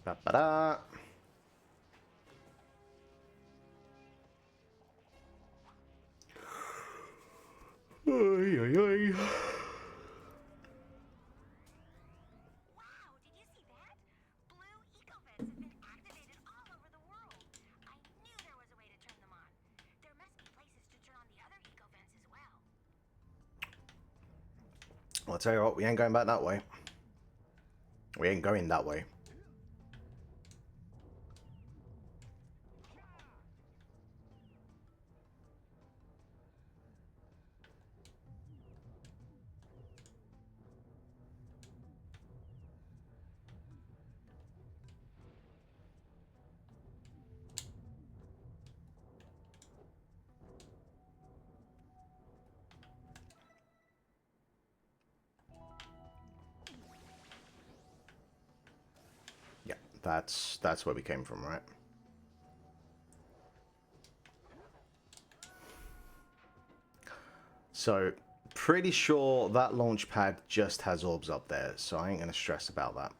Ba-ba-da. Oy, oy, oy. Wow, did you see that? Blue eco vents have been activated all over the world. I knew there was a way to turn them on. There must be places to turn on the other eco vents as well. I'll tell you what, we ain't going back that way. We ain't going that way. Yeah, that's where we came from, right? So, pretty sure that launch pad just has orbs up there, so I ain't gonna stress about that.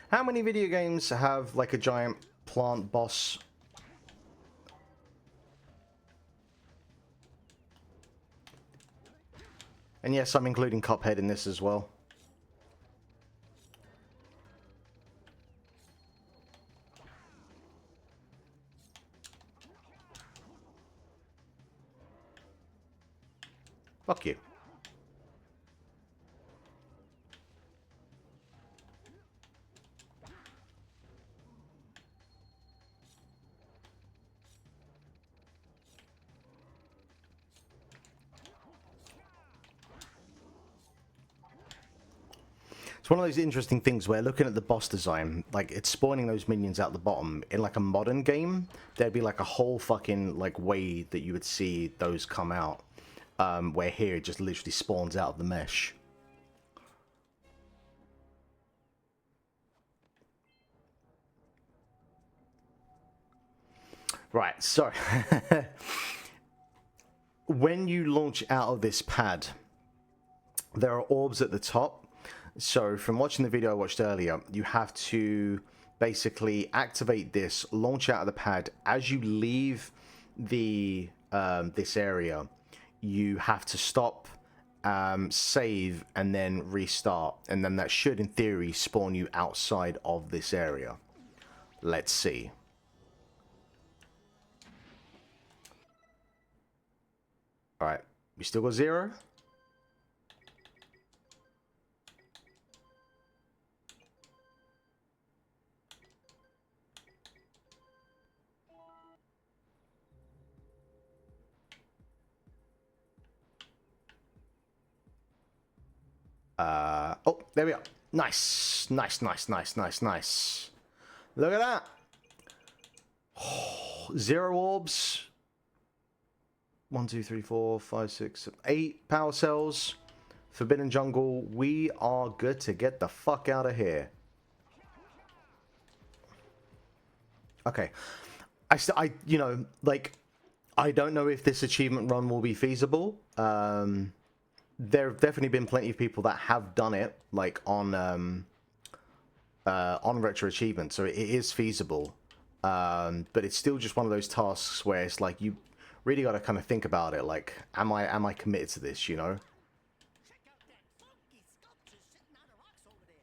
How many video games have like a giant plant boss? And yes, I'm including Cuphead in this as well. Fuck you. It's one of those interesting things where looking at the boss design, like it's spawning those minions out the bottom. In like a modern game, there'd be like a whole fucking like way that you would see those come out. Where here it just literally spawns out of the mesh. Right, so when you launch out of this pad, there are orbs at the top. So from watching the video I watched earlier, you have to basically activate this, launch out of the pad. As you leave the this area, you have to stop, save, and then restart. And then that should, in theory, spawn you outside of this area. Let's see. Alright, we still got 0. Oh, there we are. Nice. Nice, nice, nice, nice, nice. Look at that. Oh, 0 orbs. 1, 2, 3, 4, 5, 6, 8 power cells. Forbidden Jungle. We are good to get the fuck out of here. Okay. You know, like, I don't know if this achievement run will be feasible. there have definitely been plenty of people that have done it, like on Retro Achievement, so it is feasible. But it's still just one of those tasks where it's like you really got to kind of think about it. Like, am I committed to this? You know? Check out that funky sculpture sitting on the rocks over there.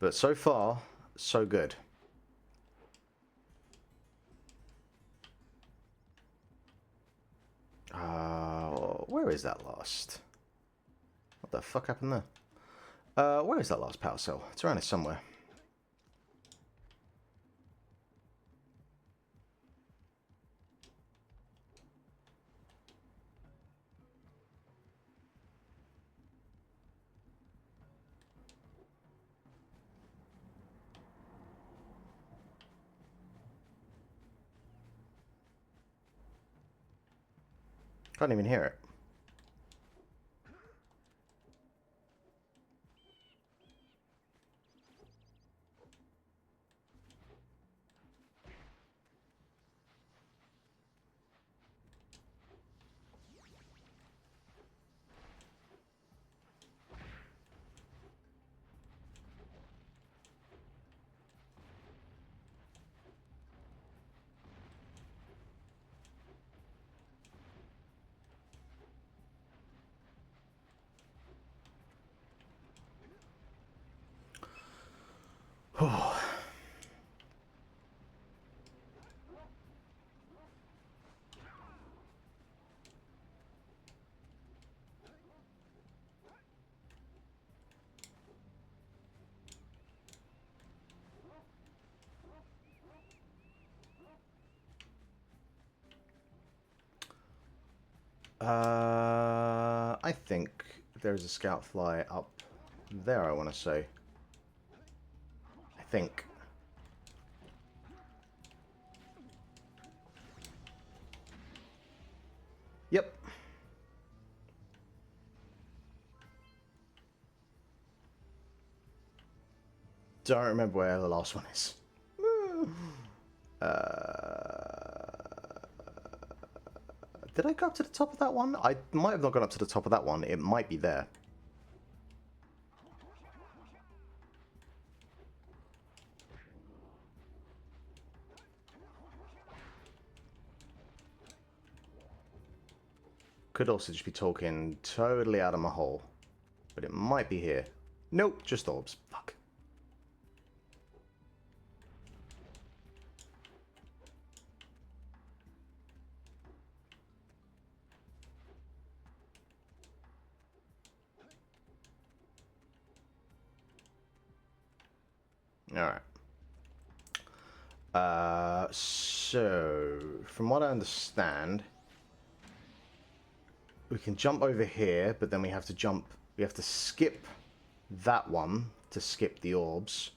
But so far, so good. Where is that last? What the fuck happened there? Where is that last power cell? It's around here somewhere. Can't even hear it. I think there's a scout fly up there, I want to say. I think. Yep. Don't remember where the last one is. Did I go up to the top of that one? I might have not gone up to the top of that one. It might be there. Could also just be talking totally out of my hole. But it might be here. Nope, just orbs. Fuck. Alright. So, from what I understand, we can jump over here, but then we have to skip that one to skip the orbs.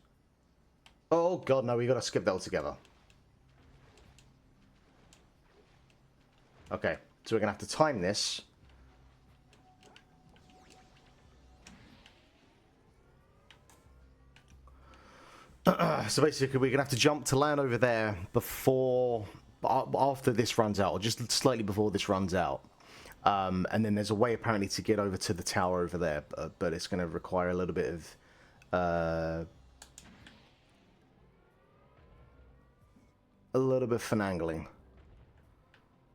Oh god, no, we gotta skip that altogether. Okay, so we're gonna have to time this. So basically, we're gonna have to jump to land over there after this runs out, or just slightly before this runs out. And then there's a way apparently to get over to the tower over there, but it's going to require a little bit of finagling.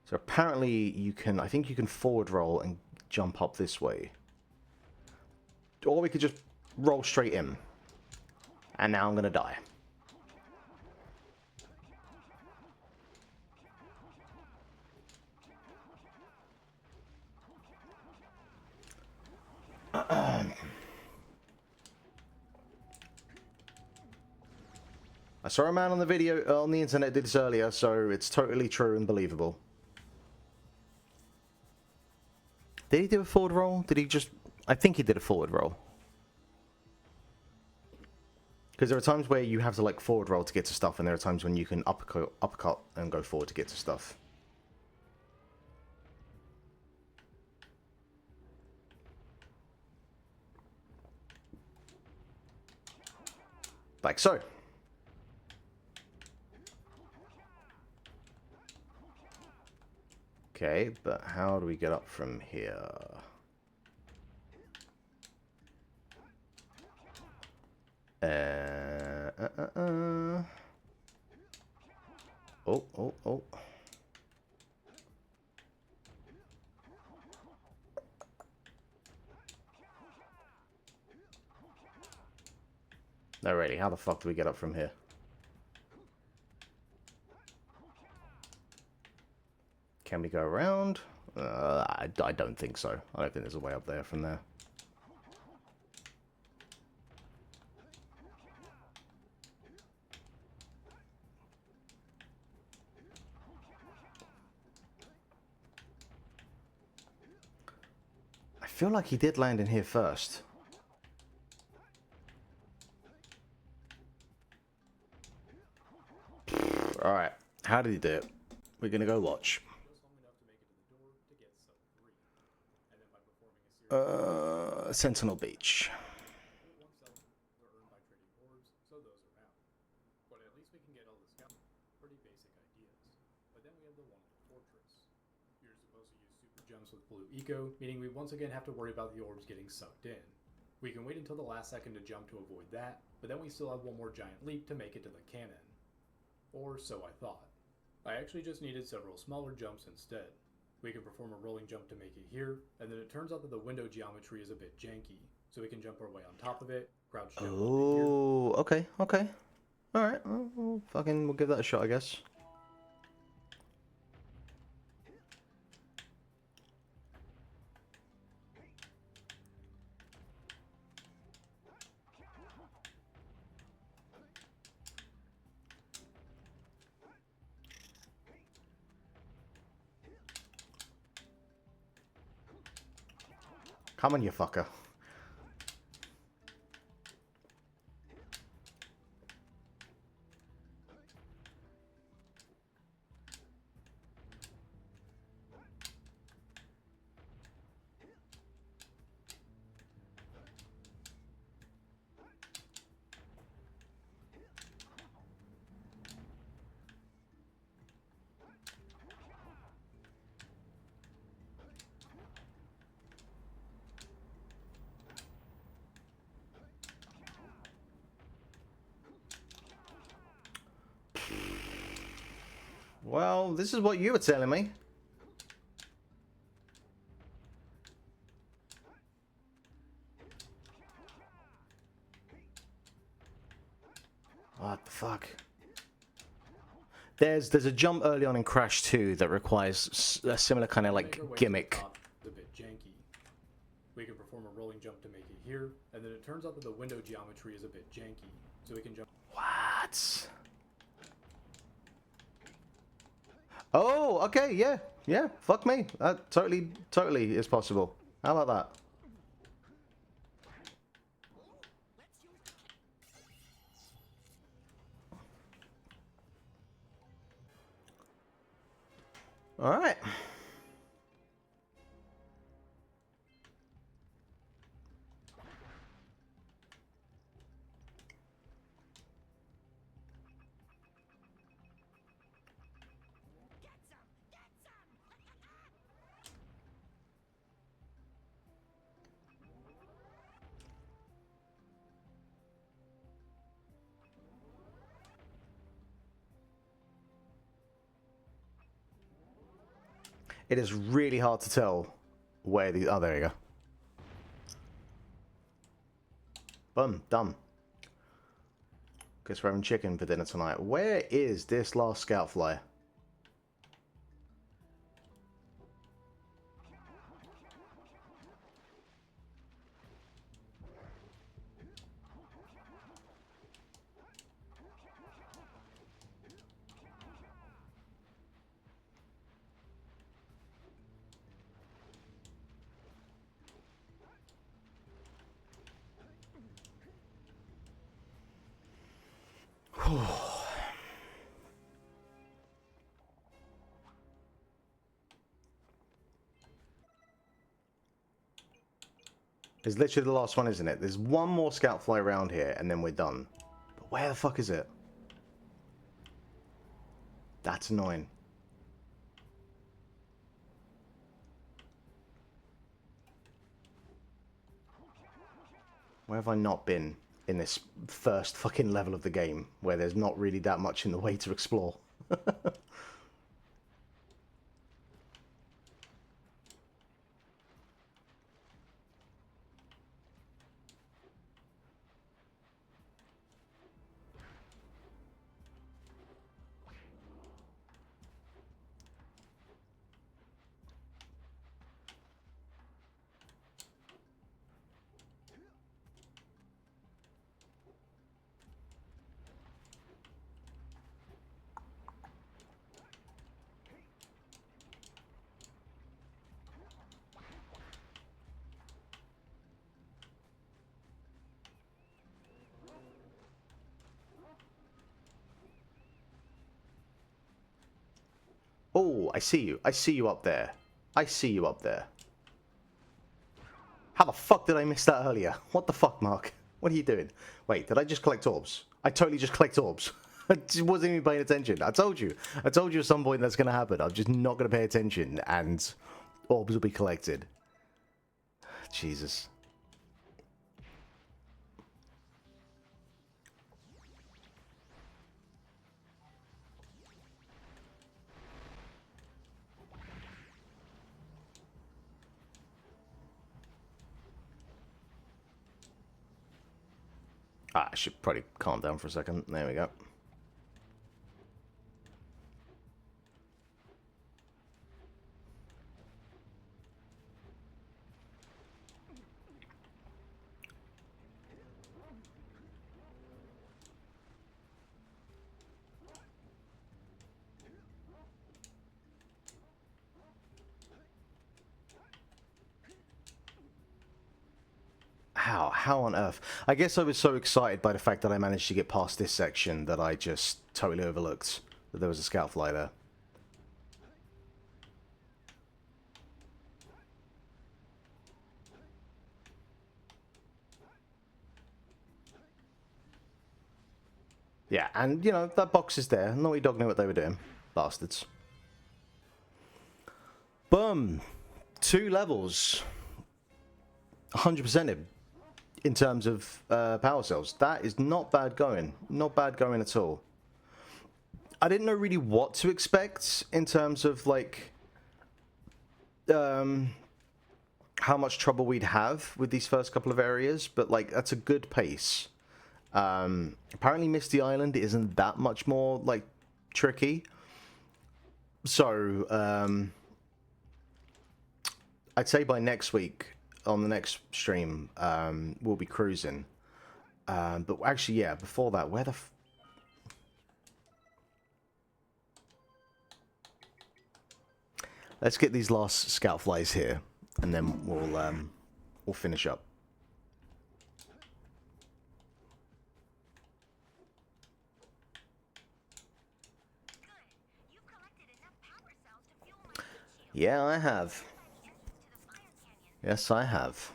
So apparently I think you can forward roll and jump up this way, or we could just roll straight in. And now I'm going to die. I saw a man on the internet did this earlier, so it's totally true and believable. Did he do a forward roll? I think he did a forward roll. Because there are times where you have to like forward roll to get to stuff, and there are times when you can uppercut and go forward to get to stuff. Like so. Okay, but how do we get up from here? Oh, oh, oh. No, really, how the fuck do we get up from here? Can we go around? I don't think so. I don't think there's a way up there from there. I feel like he did land in here first. Alright, how did he do it? We're gonna go watch. Sentinel Beach. Were earned by trading orbs, so those are out. But at least we can get all the scouts. Pretty basic ideas. But then we have the one with the fortress. You're supposed to use super jumps with blue eco, meaning we once again have to worry about the orbs getting sucked in. We can wait until the last second to jump to avoid that, but then we still have one more giant leap to make it to the cannon. Or so I thought. I actually just needed several smaller jumps instead. We can perform a rolling jump to make it here, and then it turns out that the window geometry is a bit janky, so we can jump our way on top of it, crouch jump up to here. Oh, okay, okay. Alright, well, fucking, we'll give that a shot, I guess. Come on, you fucker. Well, this is what you were telling me. What the fuck? There's a jump early on in Crash 2 that requires a similar kind of like gimmick. It's a bit janky. We can perform a rolling jump to make it here, and then it turns out that the window geometry is a bit janky, so we can jump. What? Oh, okay, yeah, yeah. Fuck me. That totally is possible. How about that? All right. It is really hard to tell where these... Oh, there you go. Boom, done. Guess we're having chicken for dinner tonight. Where is this last scout flyer? It's literally the last one, isn't it? There's one more scout fly around here, and then we're done. But where the fuck is it? That's annoying. Where have I not been in this first fucking level of the game, where there's not really that much in the way to explore? Oh, I see you. I see you up there. I see you up there. How the fuck did I miss that earlier? What the fuck, Mark? What are you doing? Wait, did I just collect orbs? I totally just collect orbs. I just wasn't even paying attention. I told you. I told you at some point that's going to happen. I'm just not going to pay attention, and orbs will be collected. Jesus. Ah, I should probably calm down for a second. There we go. How on earth? I guess I was so excited by the fact that I managed to get past this section that I just totally overlooked that there was a scout fly there. Yeah, and, you know, that box is there. Naughty Dog knew what they were doing. Bastards. Boom! 2 levels. 100% in terms of power cells. That is not bad going. Not bad going at all. I didn't know really what to expect in terms of, like, how much trouble we'd have with these first couple of areas, but, like, that's a good pace. Apparently Misty Island isn't that much more, like, tricky. So, I'd say by next week, on the next stream, we'll be cruising. But actually, yeah, before that, where the let's get these last scout flies here, and then we'll finish up. Yeah, I have. Yes, I have.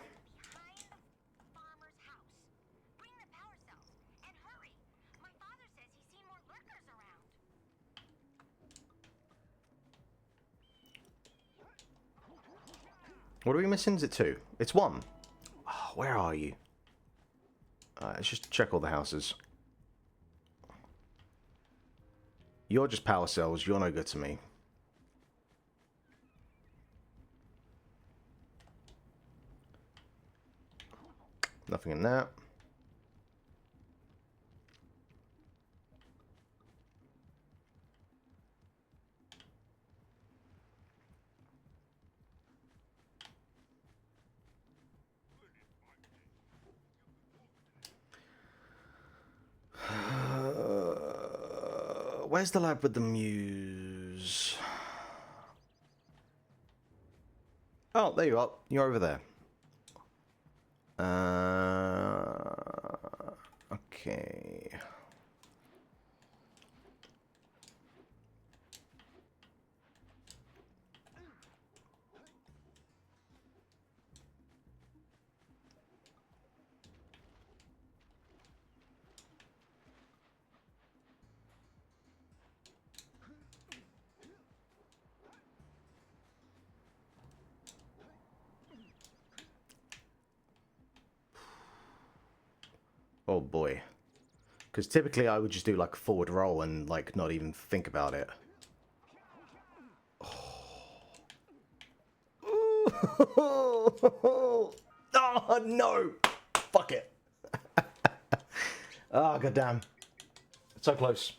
What are we missing? Is it 2? It's 1. Oh, where are you? Let's just check all the houses. You're just power cells. You're no good to me. Nothing in that. Where's the lab with the muse? Oh, there you are. You're over there. Okay. Oh boy. Because typically I would just do like a forward roll and like not even think about it. Oh, oh no! Fuck it. Oh goddamn. So close.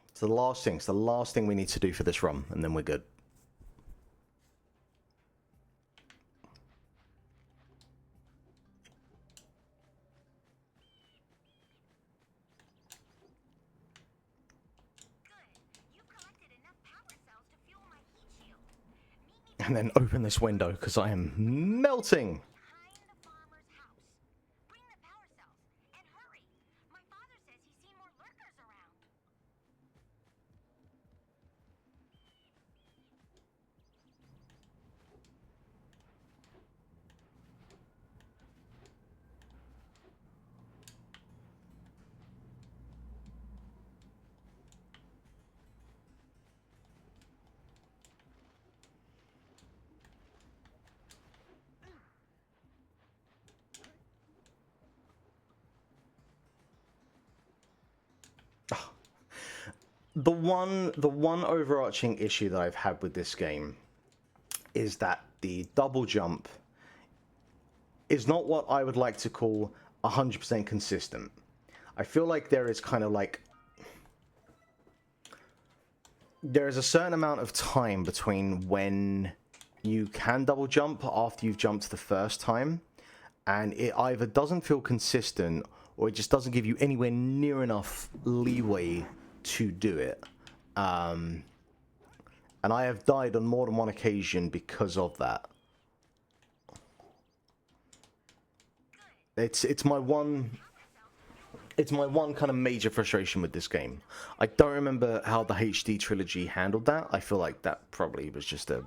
It's the last thing. It's the last thing we need to do for this run, and then we're good. And then open this window because I am melting. Behind the farmer's house. Bring the power cells and hurry. My father says he's seen more lurkers around. The one overarching issue that I've had with this game is that the double jump is not what I would like to call 100% consistent. I feel like there is kind of like there is a certain amount of time between when you can double jump after you've jumped the first time, and it either doesn't feel consistent or it just doesn't give you anywhere near enough leeway to do it. And I have died on more than one occasion because of that. It's my one kind of major frustration with this game. I don't remember how the HD trilogy handled that. I feel like that probably was just a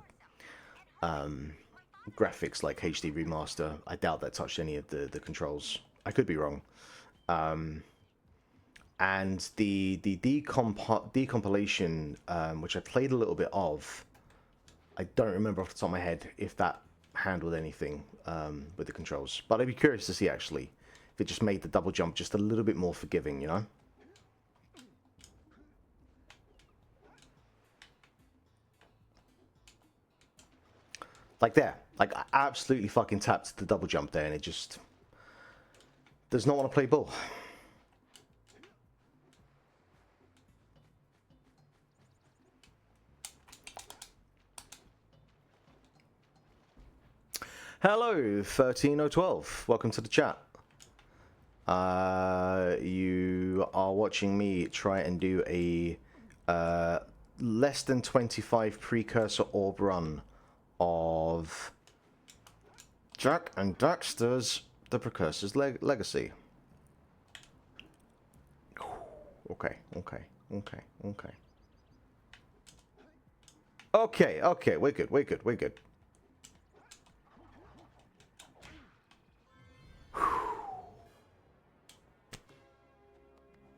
graphics like HD remaster. I doubt that touched any of the controls. I could be wrong. And the decompilation, which I played a little bit of, I don't remember off the top of my head if that handled anything with the controls. But I'd be curious to see, actually, if it just made the double jump just a little bit more forgiving, you know? Like there. Like, I absolutely fucking tapped the double jump there, and it just does not want to play ball. Hello, 13012. Welcome to the chat. You are watching me try and do a less than 25 precursor orb run of Jak and Daxter's The Precursor's Legacy. Okay. Okay, we're good.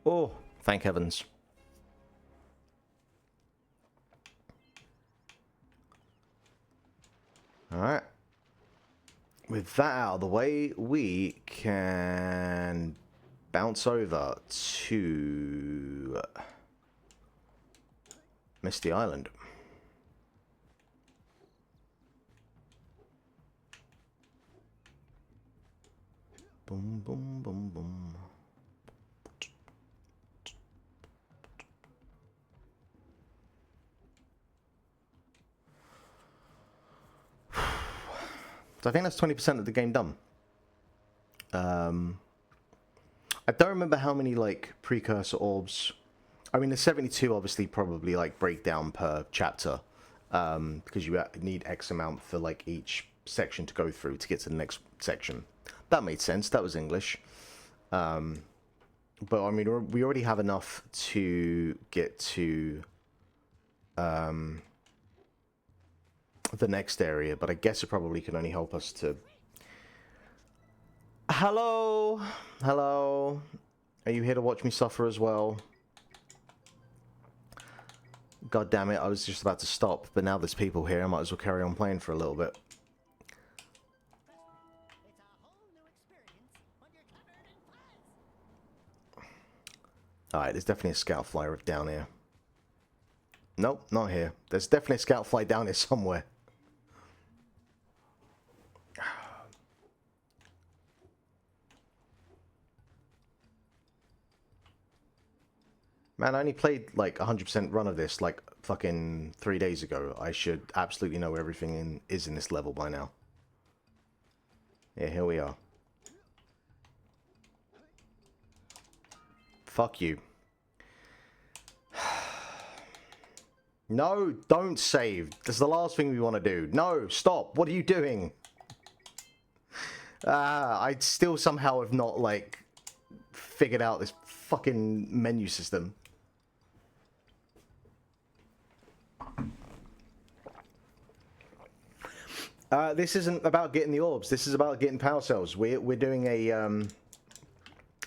Oh, thank heavens. Alright. With that out of the way, we can bounce over to Misty Island. Boom, boom, boom, boom. So I think that's 20% of the game done. I don't remember how many like precursor orbs. I mean, the 72 obviously probably like break down per chapter, because you need X amount for like each section to go through to get to the next section. That made sense. That was English. But I mean, we already have enough to get to the next area, but I guess it probably can only help us to... Hello? Are you here to watch me suffer as well? God damn it, I was just about to stop, but now there's people here, I might as well carry on playing for a little bit. Alright, there's definitely a scout flyer down here. Nope, not here. There's definitely a scout fly down here somewhere. Man, I only played like 100% run of this like fucking 3 days ago. I should absolutely know where everything is in this level by now. Yeah, here we are. Fuck you. No, don't save. That's the last thing we want to do. No, stop. What are you doing? I still somehow have not, like, figured out this fucking menu system. This isn't about getting the orbs. This is about getting power cells. We're doing a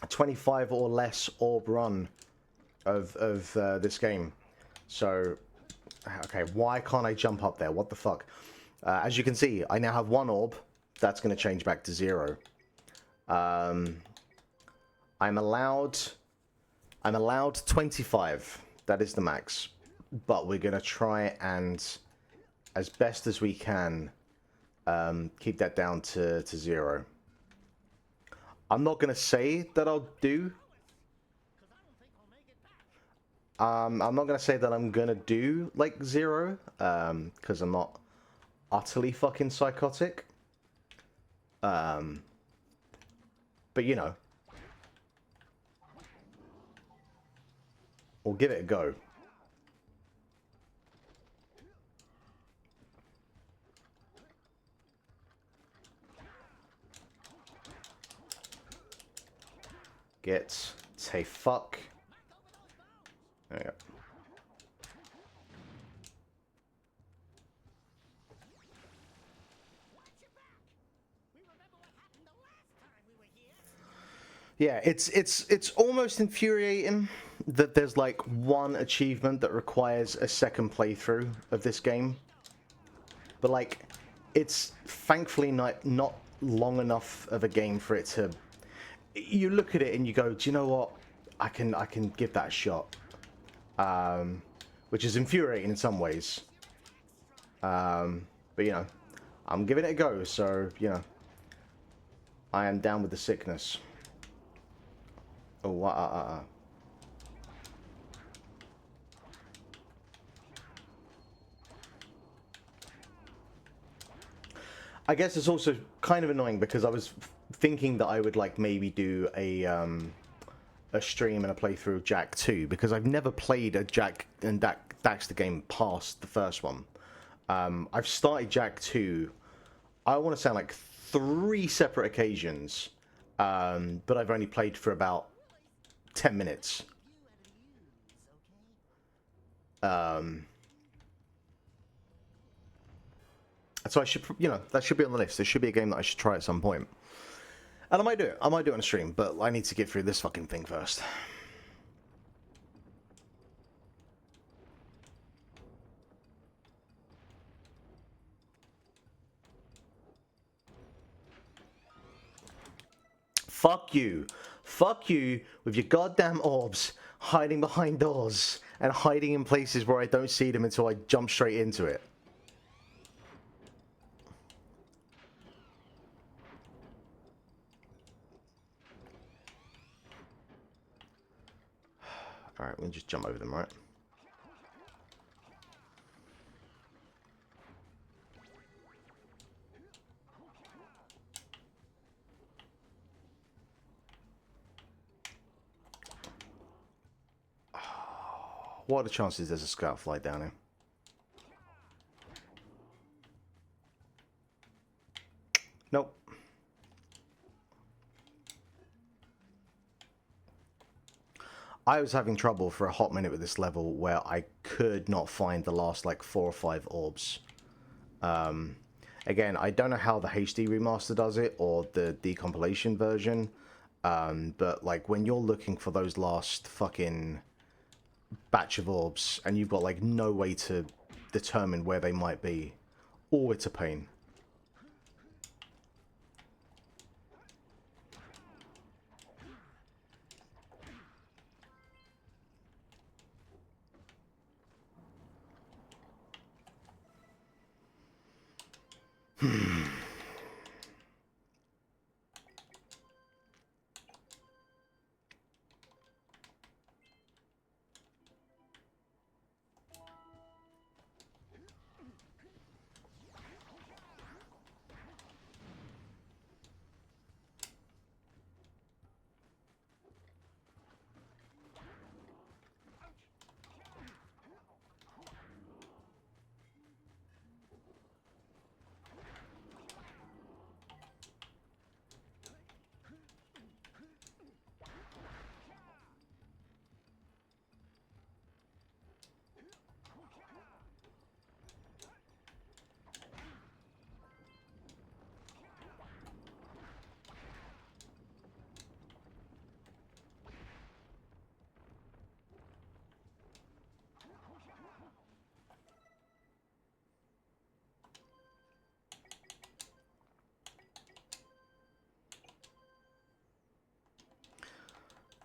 25 or less orb run of this game. So, okay, why can't I jump up there? What the fuck? As you can see, I now have 1 orb. That's going to change back to 0. I'm allowed 25. That is the max. But we're going to try and, as best as we can, keep that down to 0. I'm not going to say that I'll do. I'm not going to say that I'm going to do, like, 0. Because I'm not utterly fucking psychotic. But, you know. We'll give it a go. Get a fuck. There we go. Yeah, it's almost infuriating that there's like one achievement that requires a second playthrough of this game. But like, it's thankfully not long enough of a game for it to. You look at it and you go, do you know what? I can give that a shot. Which is infuriating in some ways. But you know, I'm giving it a go, so you know, I am down with the sickness. Oh, I guess it's also kind of annoying because I was thinking that I would like maybe do a stream and a playthrough of Jak 2 because I've never played a Jak and Daxter game past the first one. I've started Jak 2, I want to sound like 3 separate occasions, but I've only played for about 10 minutes. So I should, you know, that should be on the list. There should be a game that I should try at some point. And I might do it. I might do it on a stream, but I need to get through this fucking thing first. Fuck you. Fuck you with your goddamn orbs hiding behind doors and hiding in places where I don't see them until I jump straight into it. Alright, we'll just jump over them, right? What are the chances there's a scout flight down here? Nope. I was having trouble for a hot minute with this level where I could not find the last like 4 or 5 orbs. Again, I don't know how the HD remaster does it or the decompilation version, but like when you're looking for those last fucking batch of orbs and you've got like no way to determine where they might be, oh, it's a pain.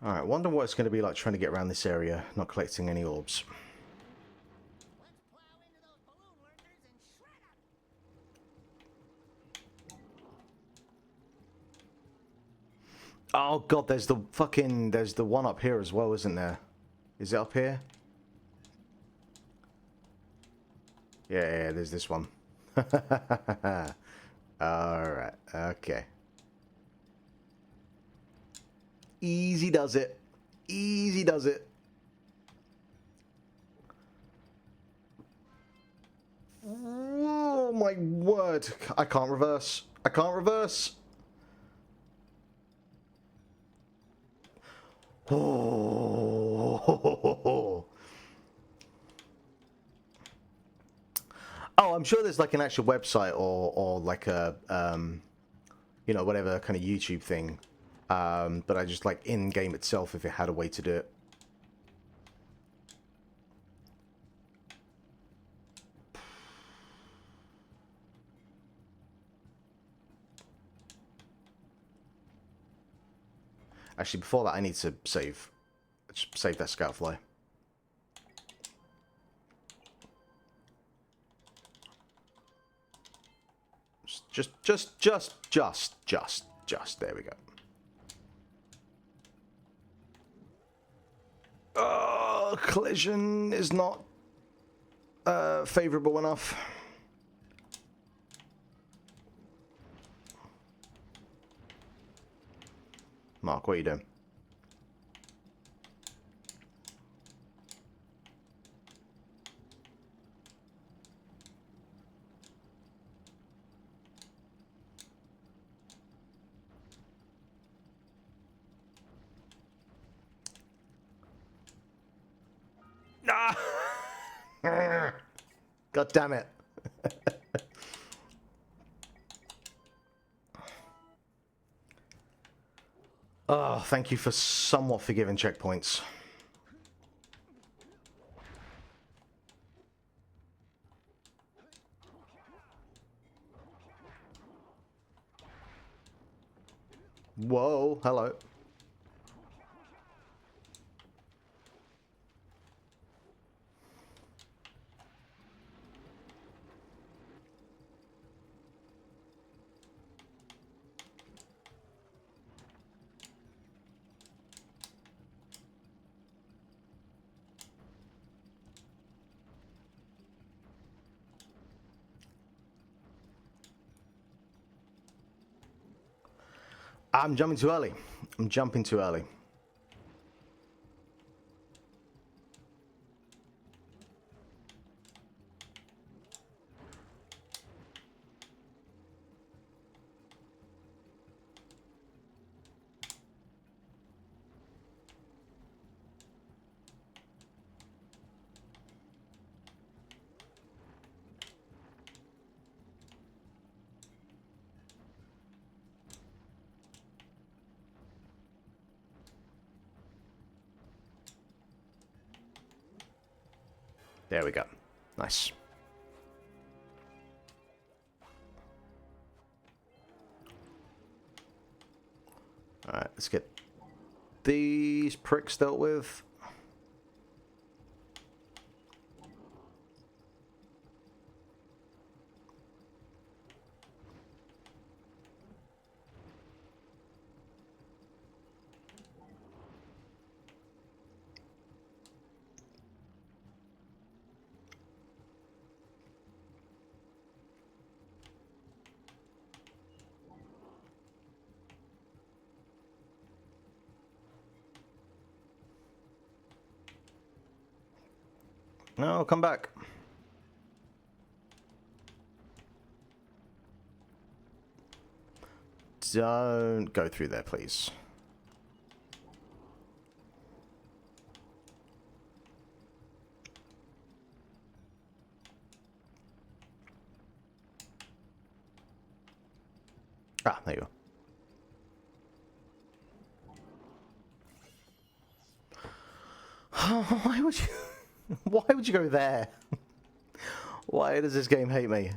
Alright, wonder what it's going to be like trying to get around this area, not collecting any orbs. Let's plow into those balloon workers and shred 'em. Oh god, there's the one up here as well, isn't there? Is it up here? Yeah, there's this one. Alright, okay. Easy does it. Easy does it. Oh my word. I can't reverse. I can't reverse. Oh. Oh, I'm sure there's like an actual website or like a you know, whatever kind of YouTube thing. But I just like in game itself if it had a way to do it. Actually, before that, I need to save that scoutfly. Just. There we go. Oh, collision is not favorable enough. Mark, what are you doing? Ah! God damn it. Oh, thank you for somewhat forgiving checkpoints. Whoa, hello. I'm jumping too early. I'm jumping too early. There we go. Nice. Alright, let's get these pricks dealt with. No, come back. Don't go through there, please. Ah, there you go. Why would you... Why would you go there? Why does this game hate me?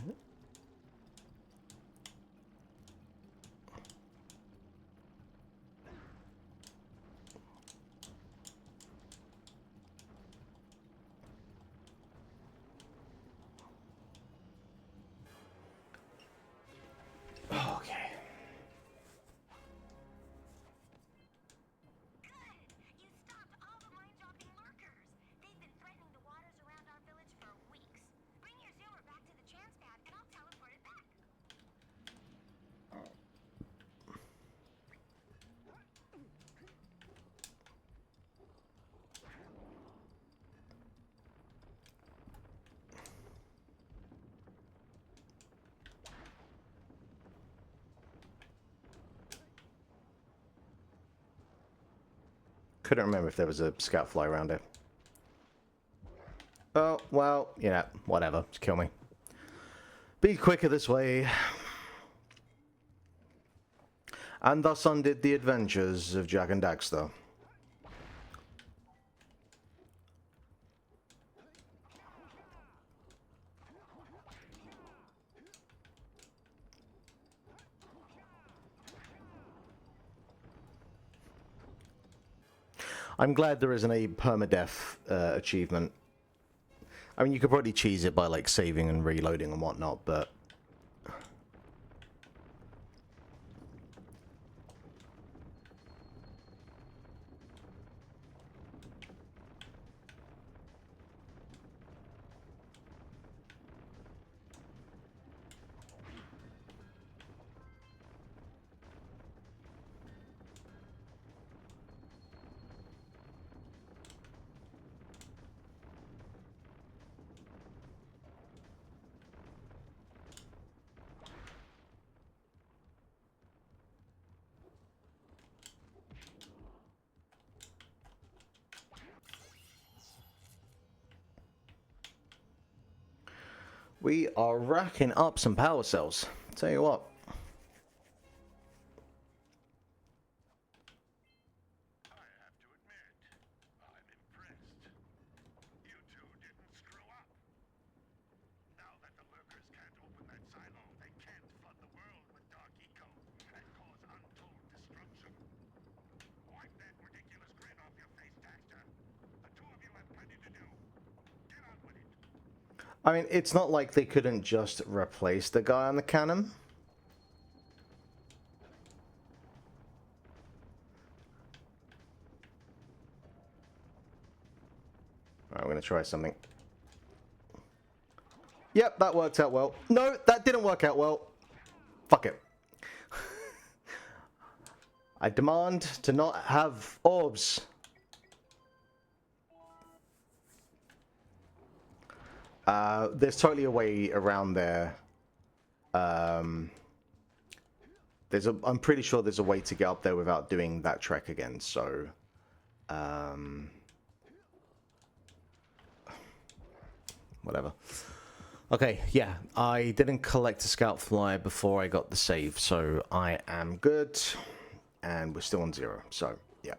Okay. Good! You stopped all the mind-dropping lurkers. They've been threatening the waters around our village for weeks. Bring your zoomer back to the chance pad and I'll teleport it back. Couldn't remember if there was a scout fly around it. Oh, well, yeah, whatever. Just kill me. Be quicker this way. And thus undid the adventures of Jak and Daxter. I'm glad there isn't a permadeath achievement. I mean, you could probably cheese it by, like, saving and reloading and whatnot, but... We are racking up some power cells. Tell you what. I have to admit, I'm impressed. You two didn't screw up. Now that the lurkers can't open that silo, they can't flood the world with dark eco and cause untold destruction. Wipe that ridiculous grin off your face, Daxter. The two of you have plenty to do. Get on with it. I mean, it's not like they couldn't just replace the guy on the cannon. Alright, we're gonna try something. Yep, that worked out well. No, that didn't work out well. Fuck it. I demand to not have orbs. There's totally a way around there. I'm pretty sure there's a way to get up there without doing that trek again, so... whatever. Okay, yeah, I didn't collect a scout fly before I got the save, so I am good. And we're still on 0, so, yeah.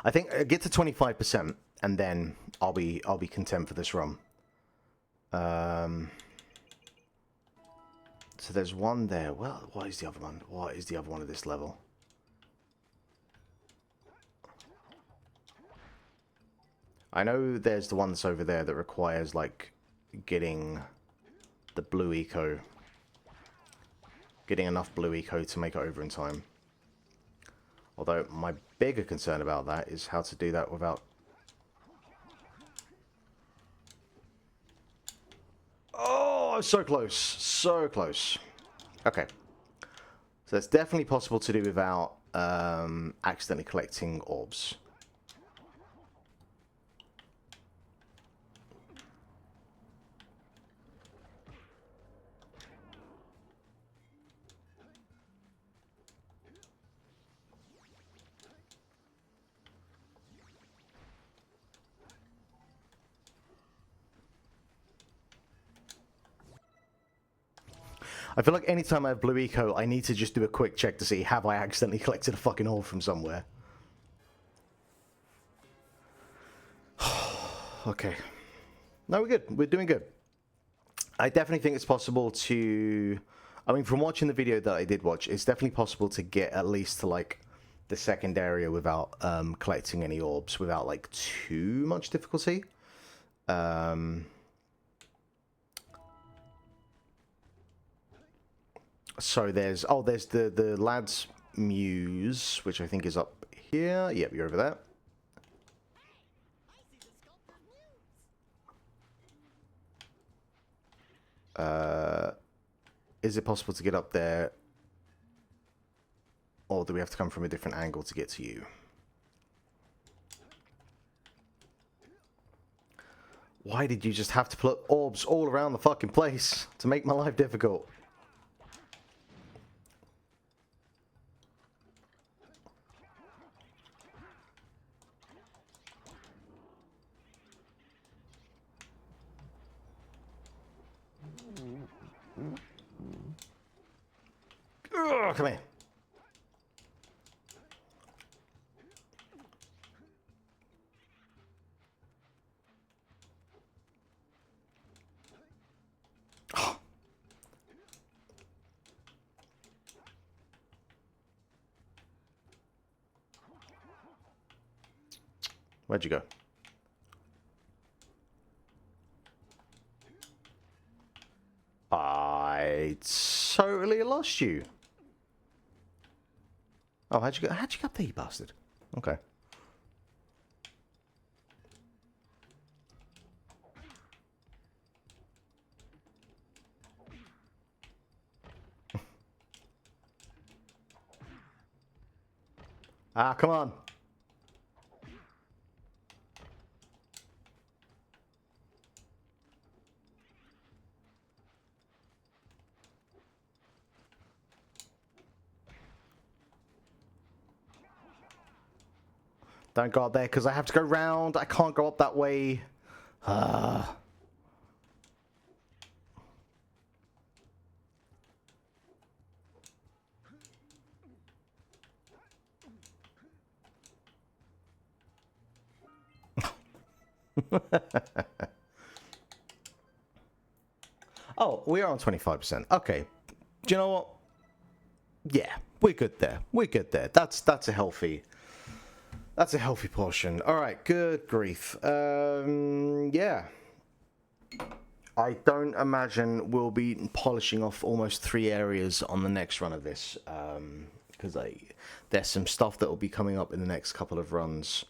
I think I get to 25%, and then I'll be content for this run. So there's one there. Well, what is the other one? What is the other one at this level? I know there's the one that's over there that requires, like, getting the blue eco. Getting enough blue eco to make it over in time. Although, my bigger concern about that is how to do that without... Oh, so close. So close. Okay. So it's definitely possible to do without accidentally collecting orbs. I feel like anytime I have blue eco, I need to just do a quick check to see have I accidentally collected a fucking orb from somewhere. Okay. No, we're good. We're doing good. I definitely think it's possible to... I mean, from watching the video that I did watch, it's definitely possible to get at least to, like, the second area without collecting any orbs, without, like, too much difficulty. So there's the lad's muse, which I think is up here. Yep, you're over there. Is it possible to get up there, or do we have to come from a different angle to get to you? Why did you just have to put orbs all around the fucking place to make my life difficult? Ugh, come here. Where'd you go? I totally lost you. Oh, how'd you go? How'd you get up there, you bastard? Okay. Ah, come on. Don't go up there because I have to go round. I can't go up that way. Oh, we are on 25%. Okay. Do you know what? Yeah, we're good there. We're good there. That's a healthy portion. All right, good grief. Yeah. I don't imagine we'll be polishing off almost 3 areas on the next run of this, because there's some stuff that will be coming up in the next couple of runs,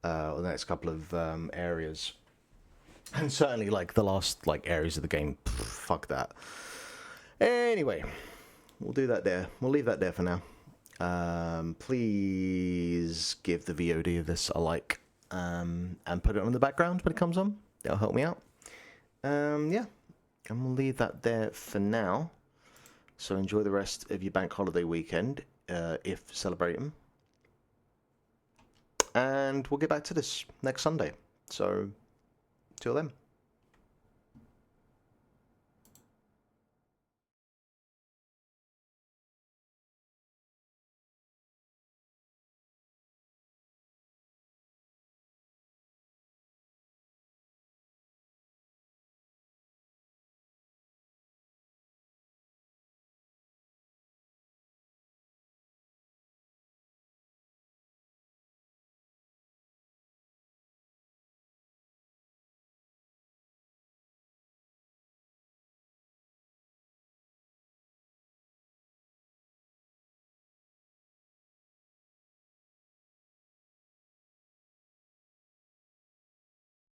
or the next couple of areas, and certainly like the last areas of the game. Fuck that. Anyway, we'll do that there. We'll leave that there for now. Please give the VOD of this a like, and put it on in the background when it comes on. That'll help me out. Yeah, and we'll leave that there for now. So enjoy the rest of your bank holiday weekend, if celebrating. And we'll get back to this next Sunday. So, till then.